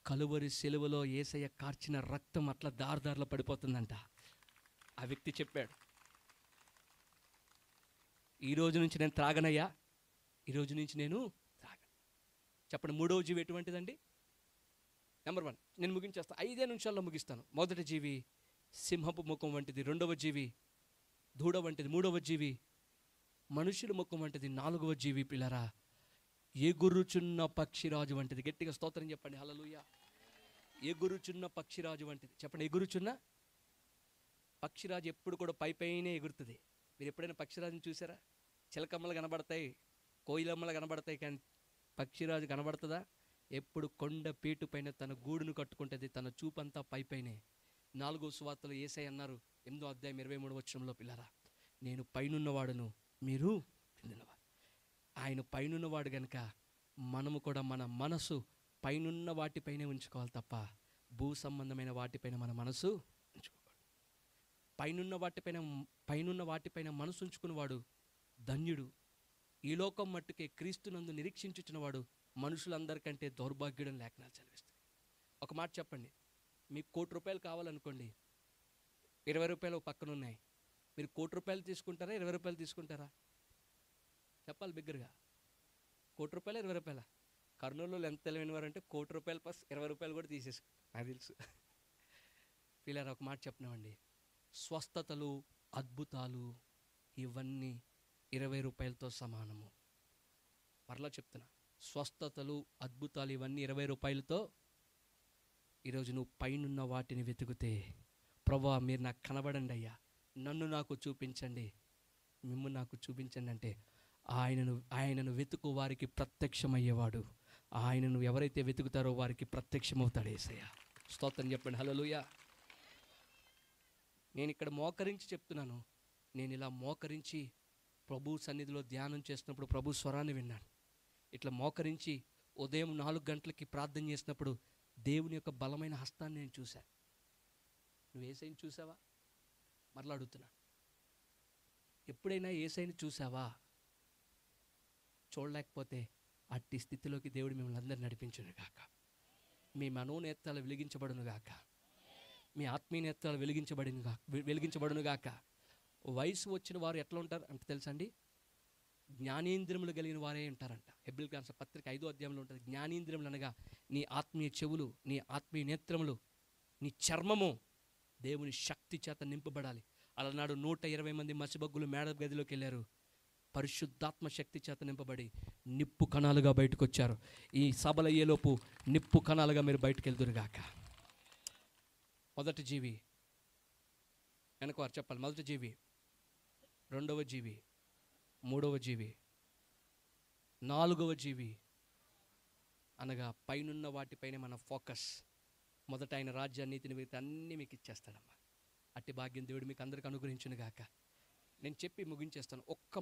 S1: కలువరి సెలువలో యేసయ్య కార్చిన రక్తం అట్లా దారిదారిలో పడిపోతుందంట. ఆ వ్యక్తి చెప్పాడు, ఈరోజు నుంచి నేను త్రాగనయ్యా, ఈరోజు నుంచి నేను త్రాగను. చెప్పండి, మూడవ జీవి ఎటువంటిదండి? నెంబర్ 1, నేను ముగించేస్తాను, 5 నిమిషాల్లో ముగిస్తాను. మొదటి జీవి సింహపు ముఖం వంటిది, రెండవ జీవి దూడ వంటిది, మూడవ జీవి మనుషుల ముఖం వంటిది, 4వ జీవి పిల్లరా ఎగురుచున్న పక్షిరాజు వంటిది. గట్టిగా స్తోత్రం చెప్పండి, హల్లెలూయా. ఎగురుచున్న పక్షిరాజు వంటిది. చెప్పండి, ఎగురుచున్న పక్షిరాజు ఎప్పుడు కూడా పైనే ఎగురుతుంది. మీరు ఎప్పుడైనా పక్షిరాజుని చూసారా? చిలకమ్మలు కనబడతాయి, కోయిలమ్మలు కనబడతాయి, కానీ పక్షిరాజు కనబడుతుందా? ఎప్పుడు కొండ పీటు పైన తన గూడును కట్టుకుంటుంది, తన చూపంతా పైనే. 4వ సువార్తలో యేసయ్య అన్నారు, 8వ అధ్యాయం 23వ వచనంలో, పిల్లరా నేను పైనున్నవాడును, మీరు కిందున్నవాడు. ఆయన పైనున్నవాడు గనుక మనము కూడా మన మనసు పైనున్న వాటిపైనే ఉంచుకోవాలి తప్ప భూ సంబంధమైన వాటిపైన మన మనసు ఉంచుకోకూడదు. పైనున్న వాటిపైన మనసు ఉంచుకున్నవాడు ధన్యుడు. ఈ లోకం మట్టుకే క్రీస్తునందు నిరీక్షించుచున్నవాడు మనుషులందరికంటే దౌర్భాగ్యుడని లేఖనాలు చదివిస్తాయి. ఒక మాట చెప్పండి, మీకు ₹1,00,00,000 కావాలనుకోండి, ₹20 పక్కన ఉన్నాయి. మీరు ₹1,00,00,000 తీసుకుంటారా, ₹20 తీసుకుంటారా? చెప్పాలి బిగ్గరగా. ₹1,00,00,000 ₹20? కర్నూలులో ఎంత తెలివైన వారంటే ₹1,00,00,000 ప్లస్ ₹20 కూడా తీసేసుకుంటారు, నాకు తెలుసు. పిల్లలు ఒక మాట చెప్పినామండి, స్వస్థతలు, అద్భుతాలు ఇవన్నీ ₹20తో సమానము. మరలా చెప్తున్నా, స్వస్థతలు, అద్భుతాలు ఇవన్నీ ₹20తో. ఈరోజు నువ్వు పైనున్న వాటిని వెతుకుతే, ప్రభువా మీరు నాకు కనబడండి అయ్యా, నన్ను నాకు చూపించండి, మిమ్మల్ని నాకు చూపించండి అంటే ఆయనను వెతుకు వారికి ప్రత్యక్షమయ్యేవాడు. ఆయనను ఎవరైతే వెతుకుతారో వారికి ప్రత్యక్షమవుతాడు యేసయ్య. స్తోత్రం చెప్పండి, హల్లెలూయా. నేను ఇక్కడ మోకరించి చెప్తున్నాను. నేను ఇలా మోకరించి ప్రభు సన్నిధిలో ధ్యానం చేస్తున్నప్పుడు ప్రభు స్వరాన్ని విన్నాను. ఇట్లా మోకరించి ఉదయం 4 గంటలకి ప్రార్థన చేసినప్పుడు దేవుని యొక్క బలమైన హస్తాన్ని నేను చూశాను. నువ్వు యేసయ్యని చూసావా? మరలా అడుగుతున్నా, ఎప్పుడైనా యేసయ్యని చూసావా? చూడలేకపోతే అట్టి స్థితిలోకి దేవుడు మిమ్మల్ని అందరిని నడిపించును గాక. మీ మనోనేత్రాలు వెలిగించబడును గాక. మీ ఆత్మీయ నేత్రాలు వెలిగించబడును గాక. వయసు వచ్చిన వారు ఎట్లా ఉంటారు అంటే తెలుసండి, జ్ఞానేంద్రియములు కలిగిన వారే ఉంటారంట. హెబ్రీయులకు రాసిన పత్రిక 5వ అధ్యాయంలో ఉంటుంది. జ్ఞానేంద్రియములు అనగా నీ ఆత్మీయ చెవులు, నీ ఆత్మీయ నేత్రములు, నీ చర్మము దేవుని శక్తి చేత నింపబడాలి. అలనాడు 120 మంది మసిబగ్గులు మేడ గదిలోకి వెళ్ళారు. పరిశుద్ధాత్మ శక్తి చేత నింపబడి నిప్పు కణాలుగా బయటకు వచ్చారు. ఈ సభలు అయ్యేలోపు నిప్పు కణాలుగా మీరు బయటకు వెళ్దురుగాక. మొదటి జీవి వెనకవారు చెప్పాలి. మొదటి జీవి, రెండవ జీవి, మూడవ జీవి, నాలుగవ జీవి అనగా పైనున్న వాటిపైన మన ఫోకస్. మొదట ఆయన రాజ్యాన్ని, నీతిని, వీటి అన్నీ మీకు ఇచ్చేస్తాడమ్మా. అట్టి భాగ్యం దేవుడు మీకు అందరికి అనుగ్రహించును గాక. నేను చెప్పి ముగించేస్తాను. ఒక్క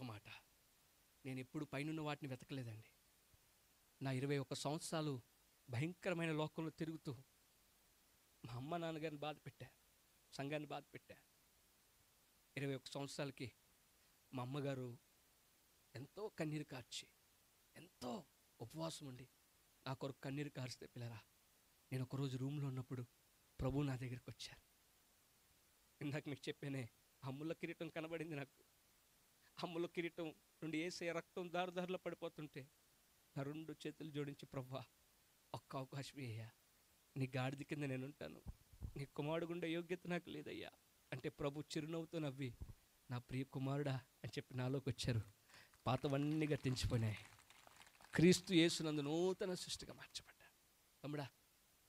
S1: మాట. నేను ఎప్పుడు పైనున్న వాటిని వెతకలేదండి. నా 21 సంవత్సరాలు భయంకరమైన లోకంలో తిరుగుతూ మా అమ్మ నాన్నగారిని బాధ పెట్టా, సంఘాన్ని బాధ పెట్టా. 21 సంవత్సరాలకి మా అమ్మగారు ఎంతో కన్నీరు కార్చి, ఎంతో ఉపవాసం ఉండి నా కొరకు కన్నీరు కార్చితే పిల్లరా, నేను ఒకరోజు రూమ్లో ఉన్నప్పుడు ప్రభు నా దగ్గరికి వచ్చారు. ఇందాక మీకు చెప్పానే, అమ్ముల కిరీటం కనబడింది నాకు. అమ్ముల కిరీటం నుండి యేసయ్య రక్తం దారుదారులో పడిపోతుంటే నా 2 చేతులు జోడించి, ప్రభువా ఒక్క అవకాశం అయ్యా, నీ గాడిద కింద నేను ఉంటాను, నీ కుమారుడు ఉండే యోగ్యత నాకు లేదయ్యా అంటే ప్రభు చిరునవ్వుతో నవ్వి, నా ప్రియ కుమారుడా అని చెప్పి నాలోకి వచ్చారు. పాతవన్నీ గతించిపోయినాయి. క్రీస్తు యేసునందు నూతన సృష్టిగా మార్చబడ్డా. తమ్ముడా,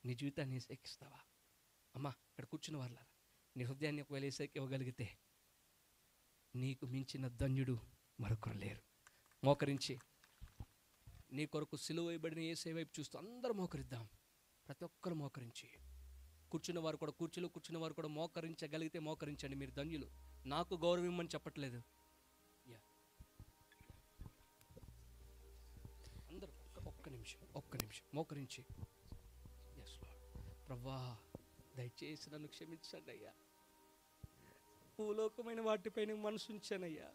S1: నీ జీవితాన్ని యేసయ్యకి ఇస్తావా? అమ్మా, ఇక్కడ కూర్చున్న వాళ్ళ నీ హృదయాన్ని ఒకవేళ యేసయ్యకి ఇవ్వగలిగితే నీకు మించిన ధన్యుడు మరొకరు లేరు. మోకరించి నీ కొరకు సిలువ వేయబడిన యేసయ్య వైపు చూస్తూ అందరూ మోకరిద్దాం. ప్రతి ఒక్కరు మోకరించి, కూర్చున్న వారు కూడా కూర్చులో కూర్చున్న వారు కూడా మోకరించగలిగితే మోకరించండి. మీరు ధన్యులు. నాకు గౌరవం ఇమ్మని చెప్పట్లేదు. అందరూ ఒక్క నిమిషం మోకరించి, ఎస్ లార్డ్, ప్రభువా దయచేసి నన్ను క్షమించండి అయ్యా. భూలోకమైన వాటిపైన మనసు ఉంచానయ్యా.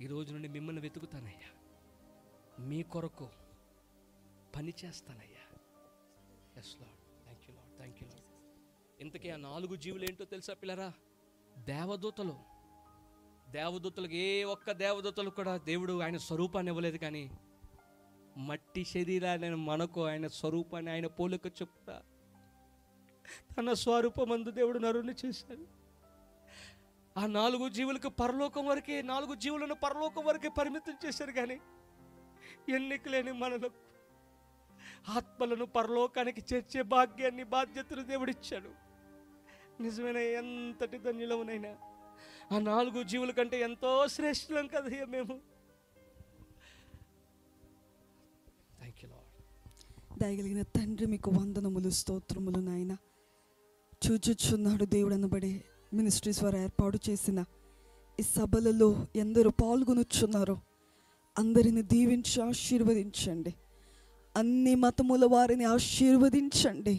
S1: ఈ రోజు నుండి మిమ్మల్ని వెతుకుతానయ్యా, మీ కొరకు పని చేస్తానయ్యా. Yes lord, thank you lord. ఇంతకీ ఆ 4 జీవులు ఏంటో తెలుసా పిల్లరా? దేవదూతలకు ఏ ఒక్క దేవదూతలు కూడా దేవుడు ఆయన స్వరూపాన్ని ఇవ్వలేదు. కానీ మట్టి శరీరాన్ని మనకు ఆయన స్వరూపాన్ని, ఆయన పోలిక చెప్తా తన స్వరూపమందు దేవుడు నరుని చేశాడు. ఆ 4 జీవులకు పరలోకం వరకే, 4 జీవులను పరలోకం వరకే పరిమితం చేశారు. కానీ ఎన్నిక లేని మనలకు ఆత్మలను పరలోకానికి చేర్చే భాగ్యాన్ని, బాధ్యతను దేవుడిచ్చాడు. నిజమైన ఎంతటి ధన్యులమునైనా ఆ 4 జీవుల కంటే ఎంతో శ్రేష్ఠులం కదయ్యా మేము. Thank you lord.
S2: దయగలిగిన తండ్రి, మీకు వందనములు, స్తోత్రములు నాయన. చూచుచున్నాడు దేవుడు అనబడే మినిస్ట్రీస్ వారు ఏర్పాటు చేసిన ఈ సభలలో ఎందరూ పాల్గొనుచున్నారో అందరిని దీవించి ఆశీర్వదించండి. అన్ని మతముల వారిని ఆశీర్వదించండి.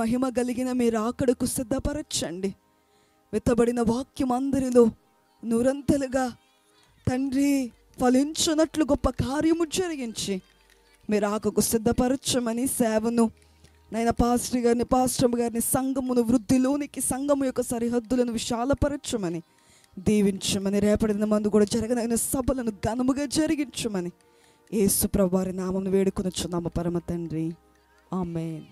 S2: మహిమ కలిగిన మీ రాకడకు సిద్ధపరచండి. వెతబడిన వాక్యం అందరిలో నూరంతలుగా తండ్రి ఫలించున్నట్లు గొప్ప కార్యము జరిగించి మీ రాకకు సిద్ధపరచమని, సేవను నైనా పాస్టర్ గారిని సంఘమును వృద్ధిలోనికి, సంఘము యొక్క సరిహద్దులను విశాలపరచమని, దీవించమని, రేపటి మందు కూడా జరగనైన సభలను ఘనముగా జరిగించమని యేసు ప్రభువారి నామమును వేడుకొనుచున్నాము పరమ తండ్రి. ఆమేన్.